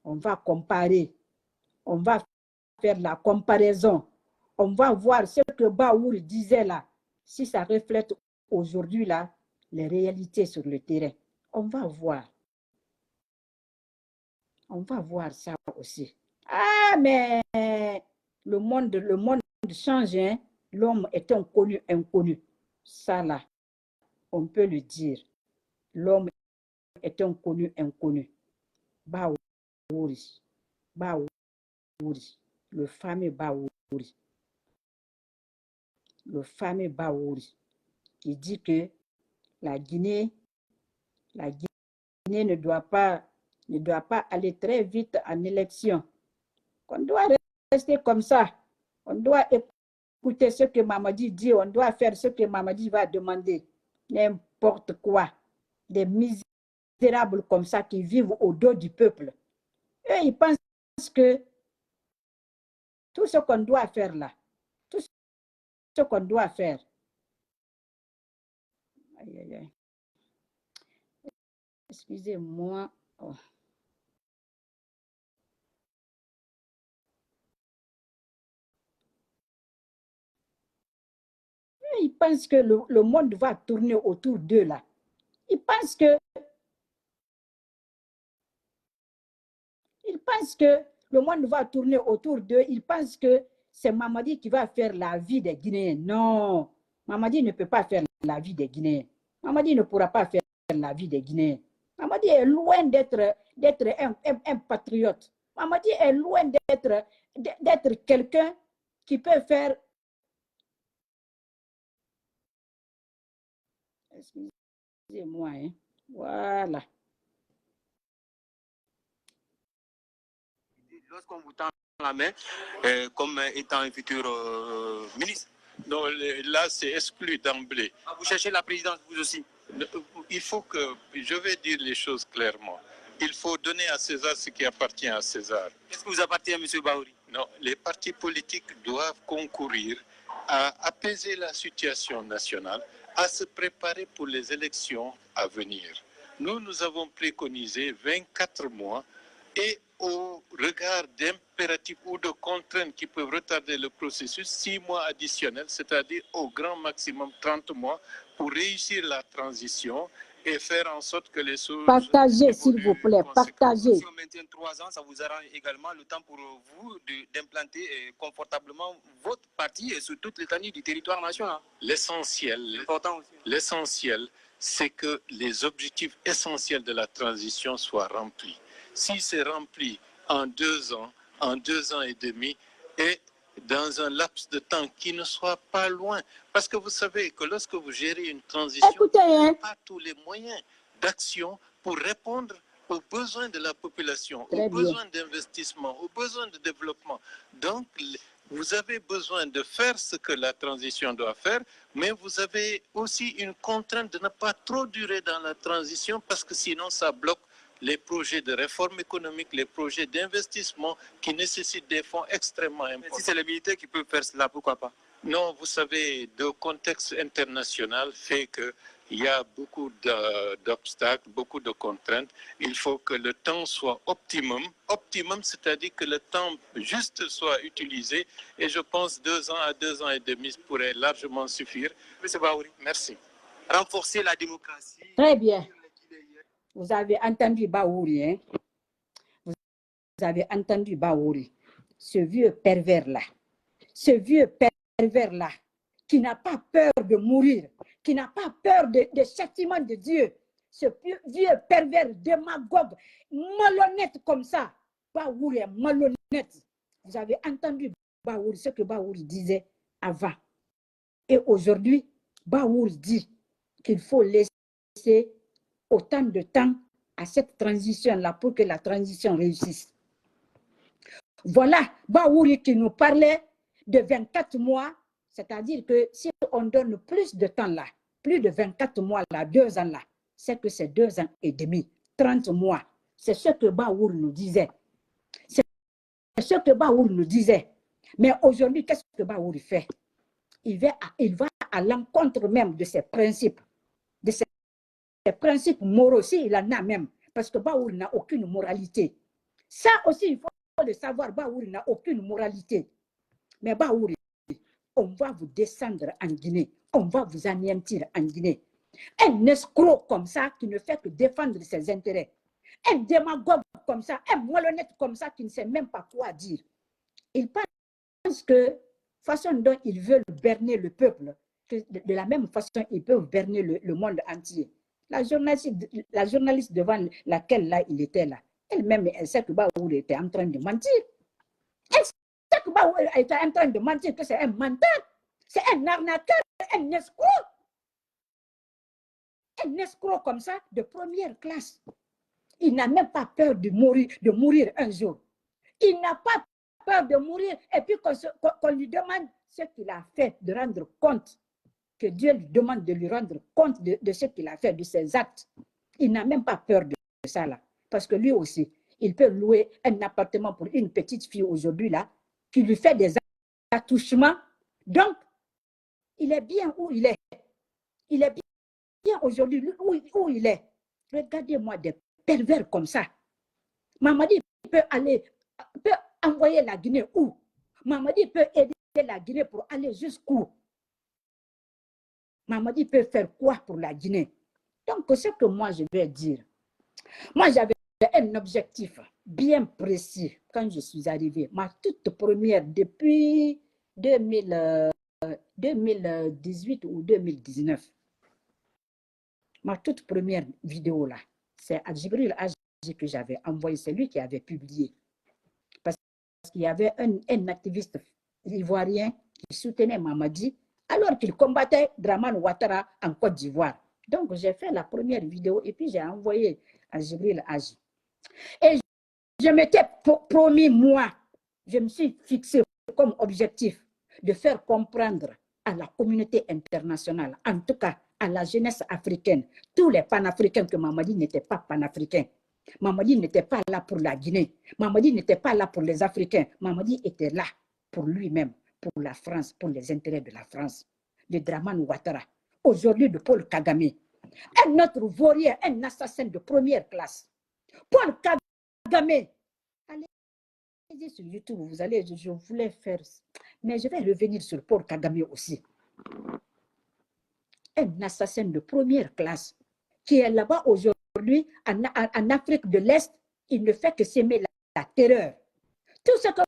[SPEAKER 1] On va comparer. On va faire la comparaison. On va voir ce que Baouri disait là, si ça reflète aujourd'hui là, les réalités sur le terrain. On va voir. On va voir ça aussi. Ah, mais le monde change. Hein? L'homme est inconnu. Ça là, on peut le dire. L'homme est inconnu. Baouri. Le fameux Baouri. Le fameux Baouri qui dit que la Guinée ne doit pas aller très vite en élection. On doit rester comme ça. On doit écouter ce que Mamadi dit, on doit faire ce que Mamadi va demander. N'importe quoi. Des misérables comme ça qui vivent au dos du peuple. Et ils pensent que tout ce qu'on doit faire là, tout ce qu'on doit faire. Aïe, aïe, aïe. Excusez-moi. Oh. Ils pensent que le monde va tourner autour d'eux là. Ils pensent que le monde va tourner autour d'eux. Ils pensent que c'est Mamadi qui va faire la vie des Guinéens. Non, Mamadi ne peut pas faire la vie des Guinéens. Mamadi ne pourra pas faire la vie des Guinéens. Mamadi est loin d'être un patriote. Mamadi est loin d'être quelqu'un qui peut faire... Excusez-moi, hein. Voilà.
[SPEAKER 7] Lorsqu'on vous tend la main comme étant un futur ministre?
[SPEAKER 5] Non, là, c'est exclu d'emblée.
[SPEAKER 7] Vous cherchez la présidence, vous aussi?
[SPEAKER 5] Il faut que, je vais dire les choses clairement, il faut donner à César ce qui appartient à César.
[SPEAKER 7] Qu'est-ce qui vous appartient, M. Bahouri?
[SPEAKER 5] Non, les partis politiques doivent concourir à apaiser la situation nationale, à se préparer pour les élections à venir. Nous avons préconisé 24 mois et au regard d'impératifs ou de contraintes qui peuvent retarder le processus, 6 mois additionnels, c'est-à-dire au grand maximum 30 mois pour réussir la transition et faire en sorte que les choses...
[SPEAKER 1] Partagez, s'il vous plaît, partagez.
[SPEAKER 7] Si on maintient 3 ans, ça vous arrange également le temps pour vous d'implanter confortablement votre parti et sur toute l'étendue du territoire national.
[SPEAKER 5] L'essentiel, c'est que les objectifs essentiels de la transition soient remplis. Si c'est rempli en 2 ans, en 2 ans et demi, et dans un laps de temps qui ne soit pas loin. Parce que vous savez que lorsque vous gérez une transition, vous n'avez pas tous les moyens d'action pour répondre aux besoins de la population, aux besoins d'investissement, aux besoins de développement. Donc, vous avez besoin de faire ce que la transition doit faire, mais vous avez aussi une contrainte de ne pas trop durer dans la transition parce que sinon ça bloque les projets de réforme économique, les projets d'investissement qui nécessitent des fonds extrêmement importants.
[SPEAKER 7] Si c'est les militaires qui peuvent faire cela, pourquoi pas?
[SPEAKER 5] Non, vous savez, le contexte international fait qu'il y a beaucoup d'obstacles, beaucoup de contraintes. Il faut que le temps soit optimum. Optimum, c'est-à-dire que le temps juste soit utilisé. Et je pense 2 ans à 2 ans et demi pourrait largement suffire.
[SPEAKER 7] M. Bahouri,
[SPEAKER 5] merci.
[SPEAKER 7] Renforcer la démocratie.
[SPEAKER 1] Très bien. Vous avez entendu Bahouri, hein? Vous avez entendu Bahouri, ce vieux pervers-là, qui n'a pas peur de mourir, qui n'a pas peur des châtiments de Dieu, ce vieux pervers démagogue, malhonnête comme ça. Bahouri est malhonnête. Vous avez entendu Bahouri, ce que Bahouri disait avant. Et aujourd'hui, Bahouri dit qu'il faut laisser autant de temps à cette transition-là pour que la transition réussisse. Voilà Bahouri qui nous parlait de 24 mois, c'est-à-dire que si on donne plus de temps là, plus de 24 mois là, 2 ans là, c'est que c'est 2 ans et demi, 30 mois. C'est ce que Bahouri nous disait. C'est ce que Bahouri nous disait. Mais aujourd'hui, qu'est-ce que Bahouri fait? Il va à l'encontre même de ses principes, de ses principes moraux, il en a même, parce que Bahouri n'a aucune moralité. Ça aussi, il faut le savoir, Bahouri n'a aucune moralité. Mais Bahouri, on va vous descendre en Guinée, on va vous anéantir en Guinée. Un escroc comme ça qui ne fait que défendre ses intérêts. Un démagogue comme ça, un malhonnête comme ça qui ne sait même pas quoi dire. Il pense que façon dont ils veulent berner le peuple, de la même façon ils peuvent berner le monde entier. La journaliste devant laquelle là, il était là, elle-même, elle sait que Bahouri était en train de mentir. Elle sait que Bahouri était en train de mentir, que c'est un menteur, c'est un arnaqueur, un escroc. Un escroc comme ça, de première classe. Il n'a même pas peur de mourir un jour. Il n'a pas peur de mourir et puis qu'on lui demande ce qu'il a fait, de rendre compte, que Dieu lui demande de lui rendre compte de ce qu'il a fait, de ses actes. Il n'a même pas peur de ça là. Parce que lui aussi, il peut louer un appartement pour une petite fille aujourd'hui là, qui lui fait des attouchements. Donc, il est bien où il est. Il est bien aujourd'hui où il est. Regardez-moi des pervers comme ça. Mamadi peut envoyer la Guinée où? Mamadi peut aider la Guinée pour aller jusqu'où? Mamadi peut faire quoi pour la Guinée? Donc, ce que moi je vais dire, moi j'avais un objectif bien précis quand je suis arrivée. Ma toute première, depuis 2018 ou 2019, ma toute première vidéo là, c'est à Djibril Aji que j'avais envoyé, c'est lui qui avait publié. Parce qu'il y avait un activiste ivoirien qui soutenait Mamadi alors qu'il combattait Dramane Ouattara en Côte d'Ivoire. Donc j'ai fait la première vidéo et puis j'ai envoyé à Djibril Aji. Et je m'étais promis, moi, je me suis fixé comme objectif de faire comprendre à la communauté internationale, en tout cas à la jeunesse africaine, tous les panafricains, que Mamadi n'était pas panafricain. Mamadi n'était pas là pour la Guinée. Mamadi n'était pas là pour les Africains. Mamadi était là pour lui-même, pour la France, pour les intérêts de la France. De Dramane Ouattara, aujourd'hui de Paul Kagame. Un autre vaurien, un assassin de première classe. Paul Kagame. Allez sur YouTube, vous allez, je voulais faire, mais je vais revenir sur Paul Kagame aussi. Un assassin de première classe qui est là-bas aujourd'hui en Afrique de l'Est. Il ne fait que s'aimer la terreur. Tout ce que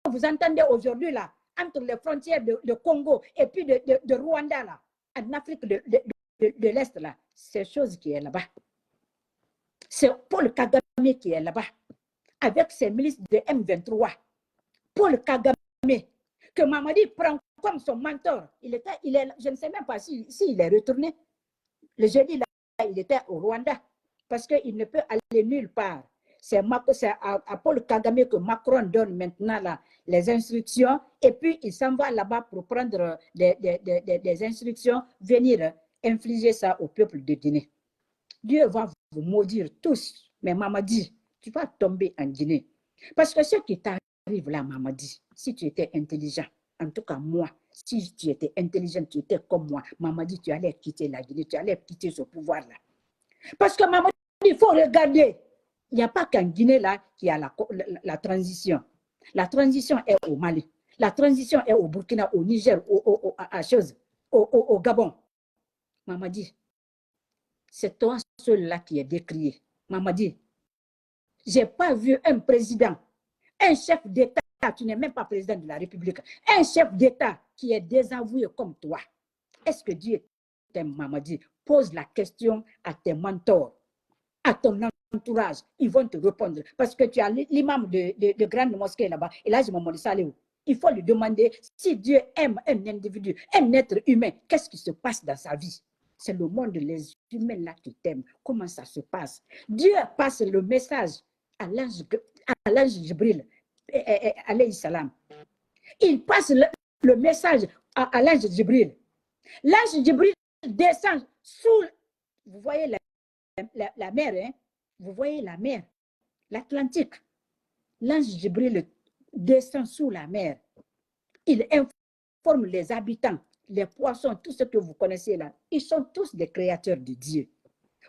[SPEAKER 1] vous entendez aujourd'hui là, entre les frontières de Congo et puis de Rwanda là, en Afrique de l'Est là, c'est chose qui est là-bas. C'est Paul Kagame qui est là-bas, avec ses milices de M23. Paul Kagame, que Mamadi prend comme son mentor. Il est, je ne sais même pas s'il est retourné. Le jeudi, là, il était au Rwanda, parce qu'il ne peut aller nulle part. C'est à Paul Kagame que Macron donne maintenant là, les instructions, et puis il s'en va là-bas pour prendre des instructions, venir infliger ça au peuple de Guinée. Dieu va vous maudire tous, mais Mamadi, tu vas tomber en Guinée. Parce que ce qui t'arrive là, Mamadi, si tu étais intelligent, en tout cas moi, si tu étais intelligent, tu étais comme moi, Mamadi, tu allais quitter la Guinée, tu allais quitter ce pouvoir-là. Parce que Mamadi, il faut regarder. Il n'y a pas qu'en Guinée là qui a la transition. La transition est au Mali. La transition est au Burkina, au Niger, au Gabon. Mamadi, c'est toi seul-là qui est décrié. Mamadi, je n'ai pas vu un président, un chef d'État, tu n'es même pas président de la République, un chef d'État qui est désavoué comme toi. Est-ce que Dieu t'aime, Mamadi? Pose la question à tes mentors, à ton entourage, ils vont te répondre. Parce que tu as l'imam de grande mosquée là-bas, et là, je m'en Saléou. Il faut lui demander si Dieu aime un individu, un être humain, qu'est-ce qui se passe dans sa vie? C'est le monde, les humains là qui t'aiment. Comment ça se passe? Dieu passe le message à l'ange Jibril, alayhi salam. Il passe le message à l'ange Jibril. L'ange Jibril descend sous, vous voyez la mer, hein? Vous voyez la mer, l'Atlantique. L'ange Jibril descend sous la mer. Il informe les habitants, les poissons, tout ce que vous connaissez là. Ils sont tous des créateurs de Dieu.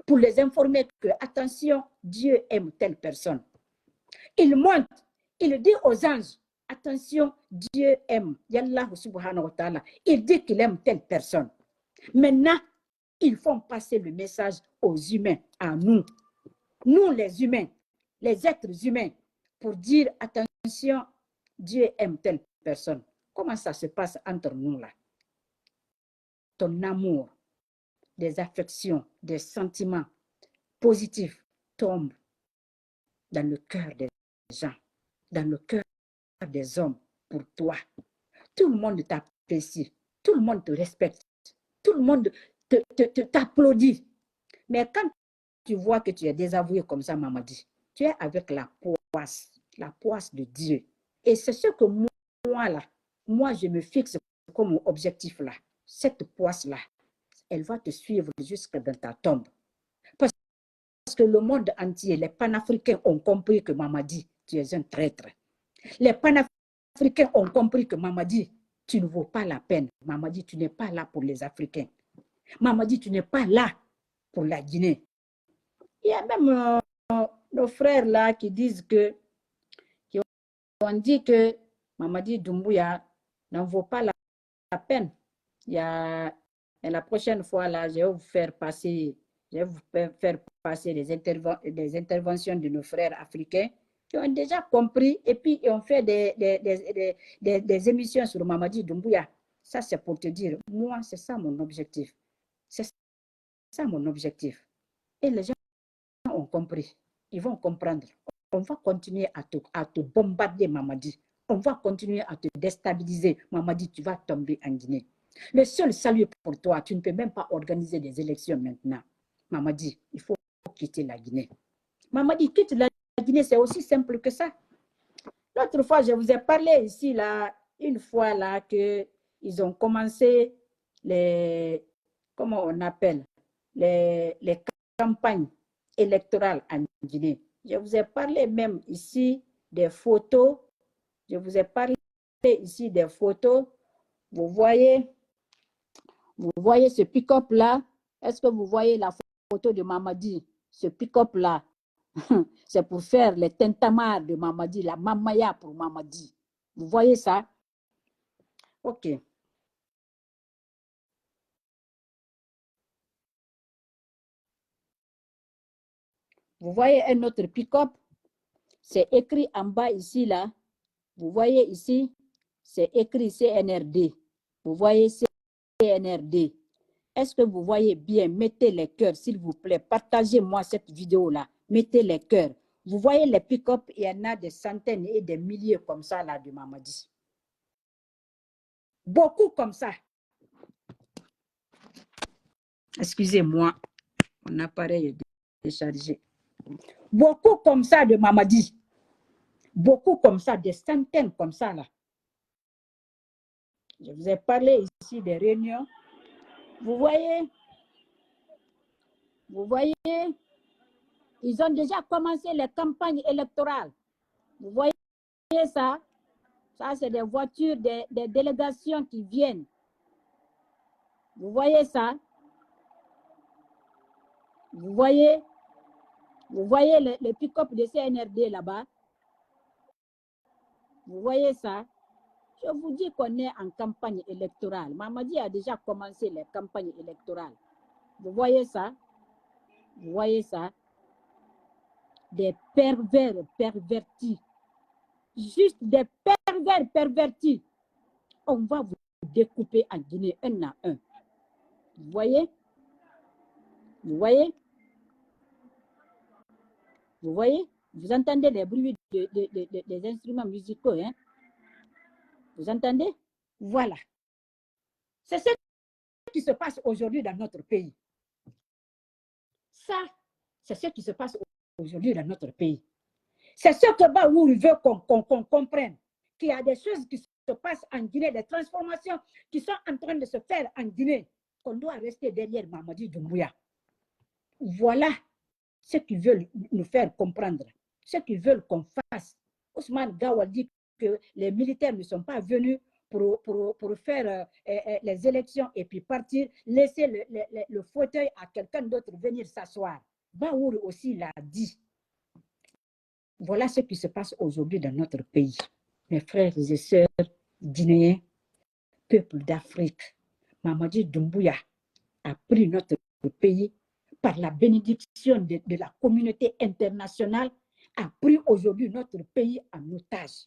[SPEAKER 1] Pour les informer que, attention, Dieu aime telle personne. Il monte, il dit aux anges, attention, Dieu aime. Yallah subhanahu wa ta'ala. Il dit qu'il aime telle personne. Maintenant, ils font passer le message aux humains, à nous. Nous, les humains, les êtres humains, pour dire, attention, Dieu aime telle personne. Comment ça se passe entre nous là? Ton amour, des affections, des sentiments positifs tombent dans le cœur des gens, dans le cœur des hommes pour toi. Tout le monde t'apprécie, tout le monde te respecte, tout le monde t'applaudit. Mais quand tu vois que tu es désavoué comme ça, Mamadi, tu es avec la poisse de Dieu. Et c'est ce que moi là, moi je me fixe comme objectif là, cette poisse-là, elle va te suivre jusque dans ta tombe. Parce que le monde entier, les panafricains ont compris que Mamadi, tu es un traître. Les panafricains ont compris que Mamadi, tu ne vaux pas la peine. Mamadi, tu n'es pas là pour les Africains. Mamadi, tu n'es pas là pour la Guinée. Il y a même nos frères là qui disent que, qui ont dit que Mamadi Doumbouya n'en vaut pas la peine. Il y a, et la prochaine fois là, je vais vous faire passer des interventions de nos frères africains qui ont déjà compris et puis ils ont fait des émissions sur Mamadi Doumbouya. Ça, c'est pour te dire, moi, c'est ça mon objectif. C'est ça mon objectif. Et les gens ont compris. Ils vont comprendre. On va continuer à te bombarder, Mamadi. On va continuer à te déstabiliser. Mamadi, tu vas tomber en Guinée. Le seul salut pour toi, tu ne peux même pas organiser des élections maintenant. Mamadi, il faut quitter la Guinée. Mamadi, quitte la Guinée, c'est aussi simple que ça. L'autre fois, je vous ai parlé ici, là, une fois, là, qu'ils ont commencé les, comment on appelle, les campagnes électorales en Guinée. Je vous ai parlé même ici des photos. Je vous ai parlé ici des photos. Vous voyez ce pick-up là? Est-ce que vous voyez la photo de Mamadi? Ce pick-up là, c'est pour faire les tintamars de Mamadi, la mamaya pour Mamadi. Vous voyez ça? Ok. Vous voyez un autre pick-up? C'est écrit en bas ici là. Vous voyez ici, c'est écrit CNRD. Vous voyez CNRD. Est-ce que vous voyez bien? Mettez les cœurs, s'il vous plaît. Partagez-moi cette vidéo-là. Mettez les cœurs. Vous voyez les pick-up, il y en a des centaines et des milliers comme ça, là, de Mamadi. Beaucoup comme ça. Excusez-moi, mon appareil est déchargé. Beaucoup comme ça de Mamadi. Beaucoup comme ça, des centaines comme ça, là. Je vous ai parlé ici des réunions. Vous voyez, ils ont déjà commencé les campagnes électorales. Vous voyez ça? Ça, c'est des voitures, des délégations qui viennent. Vous voyez ça? Vous voyez le pick-up de CNRD là-bas? Vous voyez ça? Je vous dis qu'on est en campagne électorale. Mamadi a déjà commencé les campagnes électorales. Vous voyez ça? Vous voyez ça? Des pervers pervertis. Juste des pervers pervertis. On va vous découper en Guinée un à un. Vous voyez? Vous voyez? Vous voyez? Vous entendez les bruits des instruments musicaux, hein? Vous entendez? Voilà. C'est ce qui se passe aujourd'hui dans notre pays. Ça, c'est ce qui se passe aujourd'hui dans notre pays. C'est ce que Baour veut qu'on comprenne. Qu'il y a des choses qui se passent en Guinée, des transformations qui sont en train de se faire en Guinée, qu'on doit rester derrière Mamadi Doumbouya. Voilà ce qu'ils veulent nous faire comprendre, ce qu'ils veulent qu'on fasse. Ousmane Gawal dit que les militaires ne sont pas venus pour faire les élections et puis partir, laisser le fauteuil à quelqu'un d'autre venir s'asseoir. Baour aussi l'a dit. Voilà ce qui se passe aujourd'hui dans notre pays. Mes frères et sœurs guinéens, peuple d'Afrique, Mamadi Doumbouya a pris notre pays par la bénédiction de la communauté internationale, a pris aujourd'hui notre pays en otage.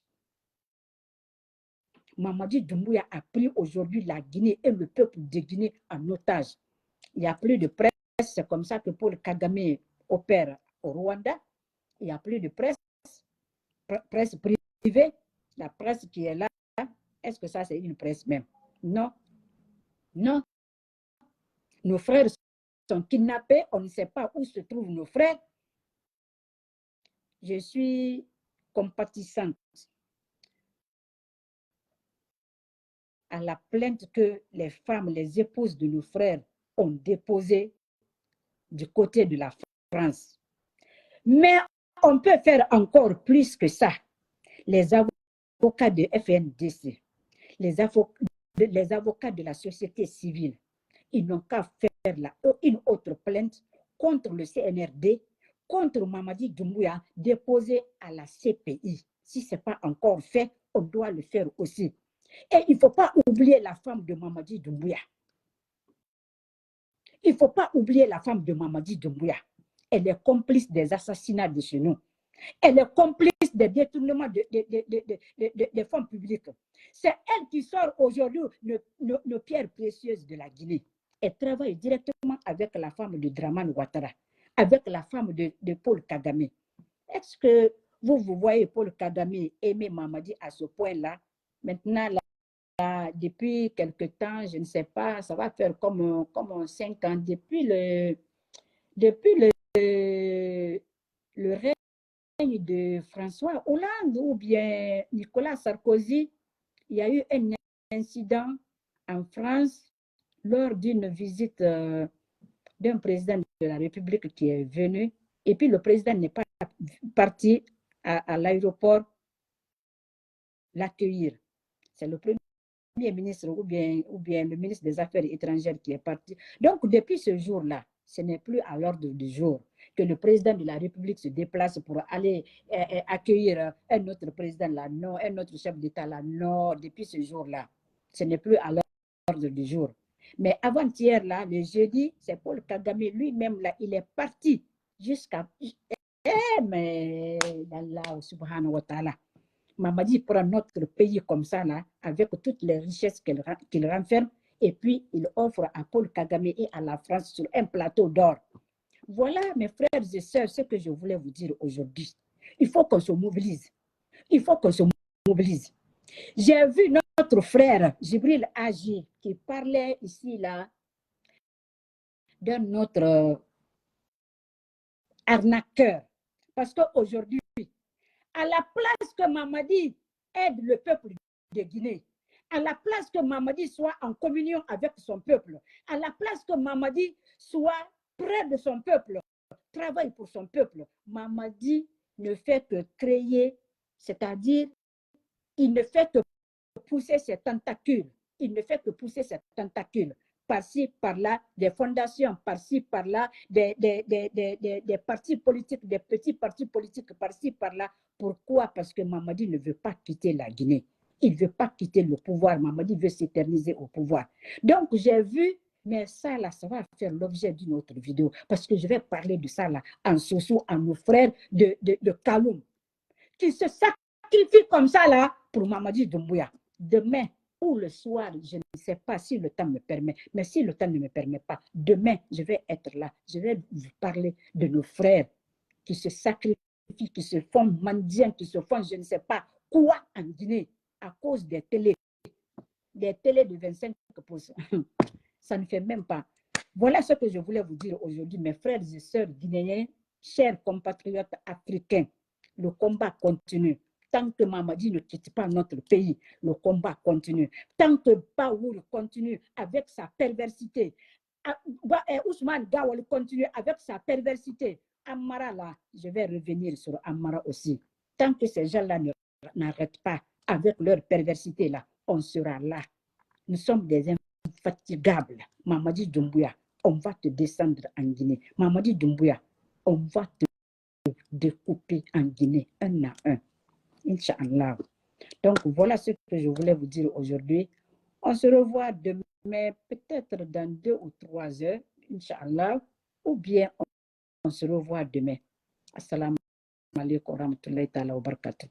[SPEAKER 1] Mamadi Doumbouya a pris aujourd'hui la Guinée et le peuple de Guinée en otage. Il n'y a plus de presse, c'est comme ça que Paul Kagame opère au Rwanda. Il n'y a plus de presse privée. La presse qui est là, est-ce que ça c'est une presse même? Non. Non. Nos frères sont kidnappés, on ne sait pas où se trouvent nos frères. Je suis compatissante. à la plainte que les femmes, les épouses de nos frères ont déposée du côté de la France. Mais on peut faire encore plus que ça. Les avocats de FNDC, les avocats de la société civile, ils n'ont qu'à faire une autre plainte contre le CNRD, contre Mamadi Doumbouya, déposée à la CPI. Si ce n'est pas encore fait, on doit le faire aussi. Et il ne faut pas oublier la femme de Mamadi Doumbouya. Il ne faut pas oublier la femme de Mamadi Doumbouya. Elle est complice des assassinats de chez nous. Elle est complice des détournements des fonds publics. C'est elle qui sort aujourd'hui nos pierres précieuses de la Guinée. Elle travaille directement avec la femme de Dramane Ouattara, avec la femme de Paul Kagame. Est-ce que vous voyez Paul Kagame aimer Mamadi à ce point-là? Maintenant, là, depuis quelque temps, je ne sais pas, ça va faire comme 5 ans, depuis le règne de François Hollande ou bien Nicolas Sarkozy, il y a eu un incident en France lors d'une visite d'un président de la République qui est venu, et puis le président n'est pas parti à l'aéroport l'accueillir. C'est le premier ministre ou bien le ministre des Affaires étrangères qui est parti. Donc, depuis ce jour-là, ce n'est plus à l'ordre du jour que le président de la République se déplace pour aller accueillir un autre président là, non, un autre chef d'État là, non, depuis ce jour-là, ce n'est plus à l'ordre du jour. Mais avant-hier là, le jeudi, c'est Paul Kagame lui-même là, il est parti jusqu'à... mais Allah subhanahu wa ta'ala. Mamadi prend notre pays comme ça, là, avec toutes les richesses qu'il renferme, et puis il offre à Paul Kagame et à la France sur un plateau d'or. Voilà, mes frères et sœurs, ce que je voulais vous dire aujourd'hui. Il faut qu'on se mobilise. Il faut qu'on se mobilise. J'ai vu notre frère Jibril Agi qui parlait ici, là, d'un autre arnaqueur. Parce qu'aujourd'hui, à la place que Mamadi aide le peuple de Guinée, à la place que Mamadi soit en communion avec son peuple, à la place que Mamadi soit près de son peuple, travaille pour son peuple, Mamadi ne fait que créer, c'est-à-dire, il ne fait que pousser ses tentacules. Il ne fait que pousser ses tentacules. Par-ci, par-là, des fondations, par-ci, par-là, des partis politiques, des petits partis politiques, par-ci, par-là. Pourquoi? Parce que Mamadi ne veut pas quitter la Guinée. Il ne veut pas quitter le pouvoir. Mamadi veut s'éterniser au pouvoir. Donc, j'ai vu, mais ça, là, ça va faire l'objet d'une autre vidéo. Parce que je vais parler de ça, là, en Soso, à nos frères de Kaloum, qui se sacrifient comme ça, là, pour Mamadi Doumbouya. Demain ou le soir, je ne sais pas si le temps me permet, mais si le temps ne me permet pas, demain, je vais être là. Je vais vous parler de nos frères qui se sacrifient, qui se font mendiants, qui se font je ne sais pas quoi en Guinée à cause des télés de 25 pouces. Ça ne fait même pas. Voilà ce que je voulais vous dire aujourd'hui, mes frères et sœurs guinéens, chers compatriotes africains. Le combat continue. Tant que Mamadi ne quitte pas notre pays, le combat continue. Tant que Baoul continue avec sa perversité, Ousmane Gawal continue avec sa perversité, Amara là, je vais revenir sur Amara aussi. Tant que ces gens-là n'arrêtent pas avec leur perversité là, on sera là. Nous sommes des infatigables. Mamadi Doumbouya, on va te descendre en Guinée. Mamadi Doumbouya, on va te découper en Guinée un à un. Inch'Allah. Donc voilà ce que je voulais vous dire aujourd'hui. On se revoit demain, peut-être dans 2 ou 3 heures, Inch'Allah, ou bien on se revoit demain. Assalamu alaikum wa rahmatullahi wa barakatuh.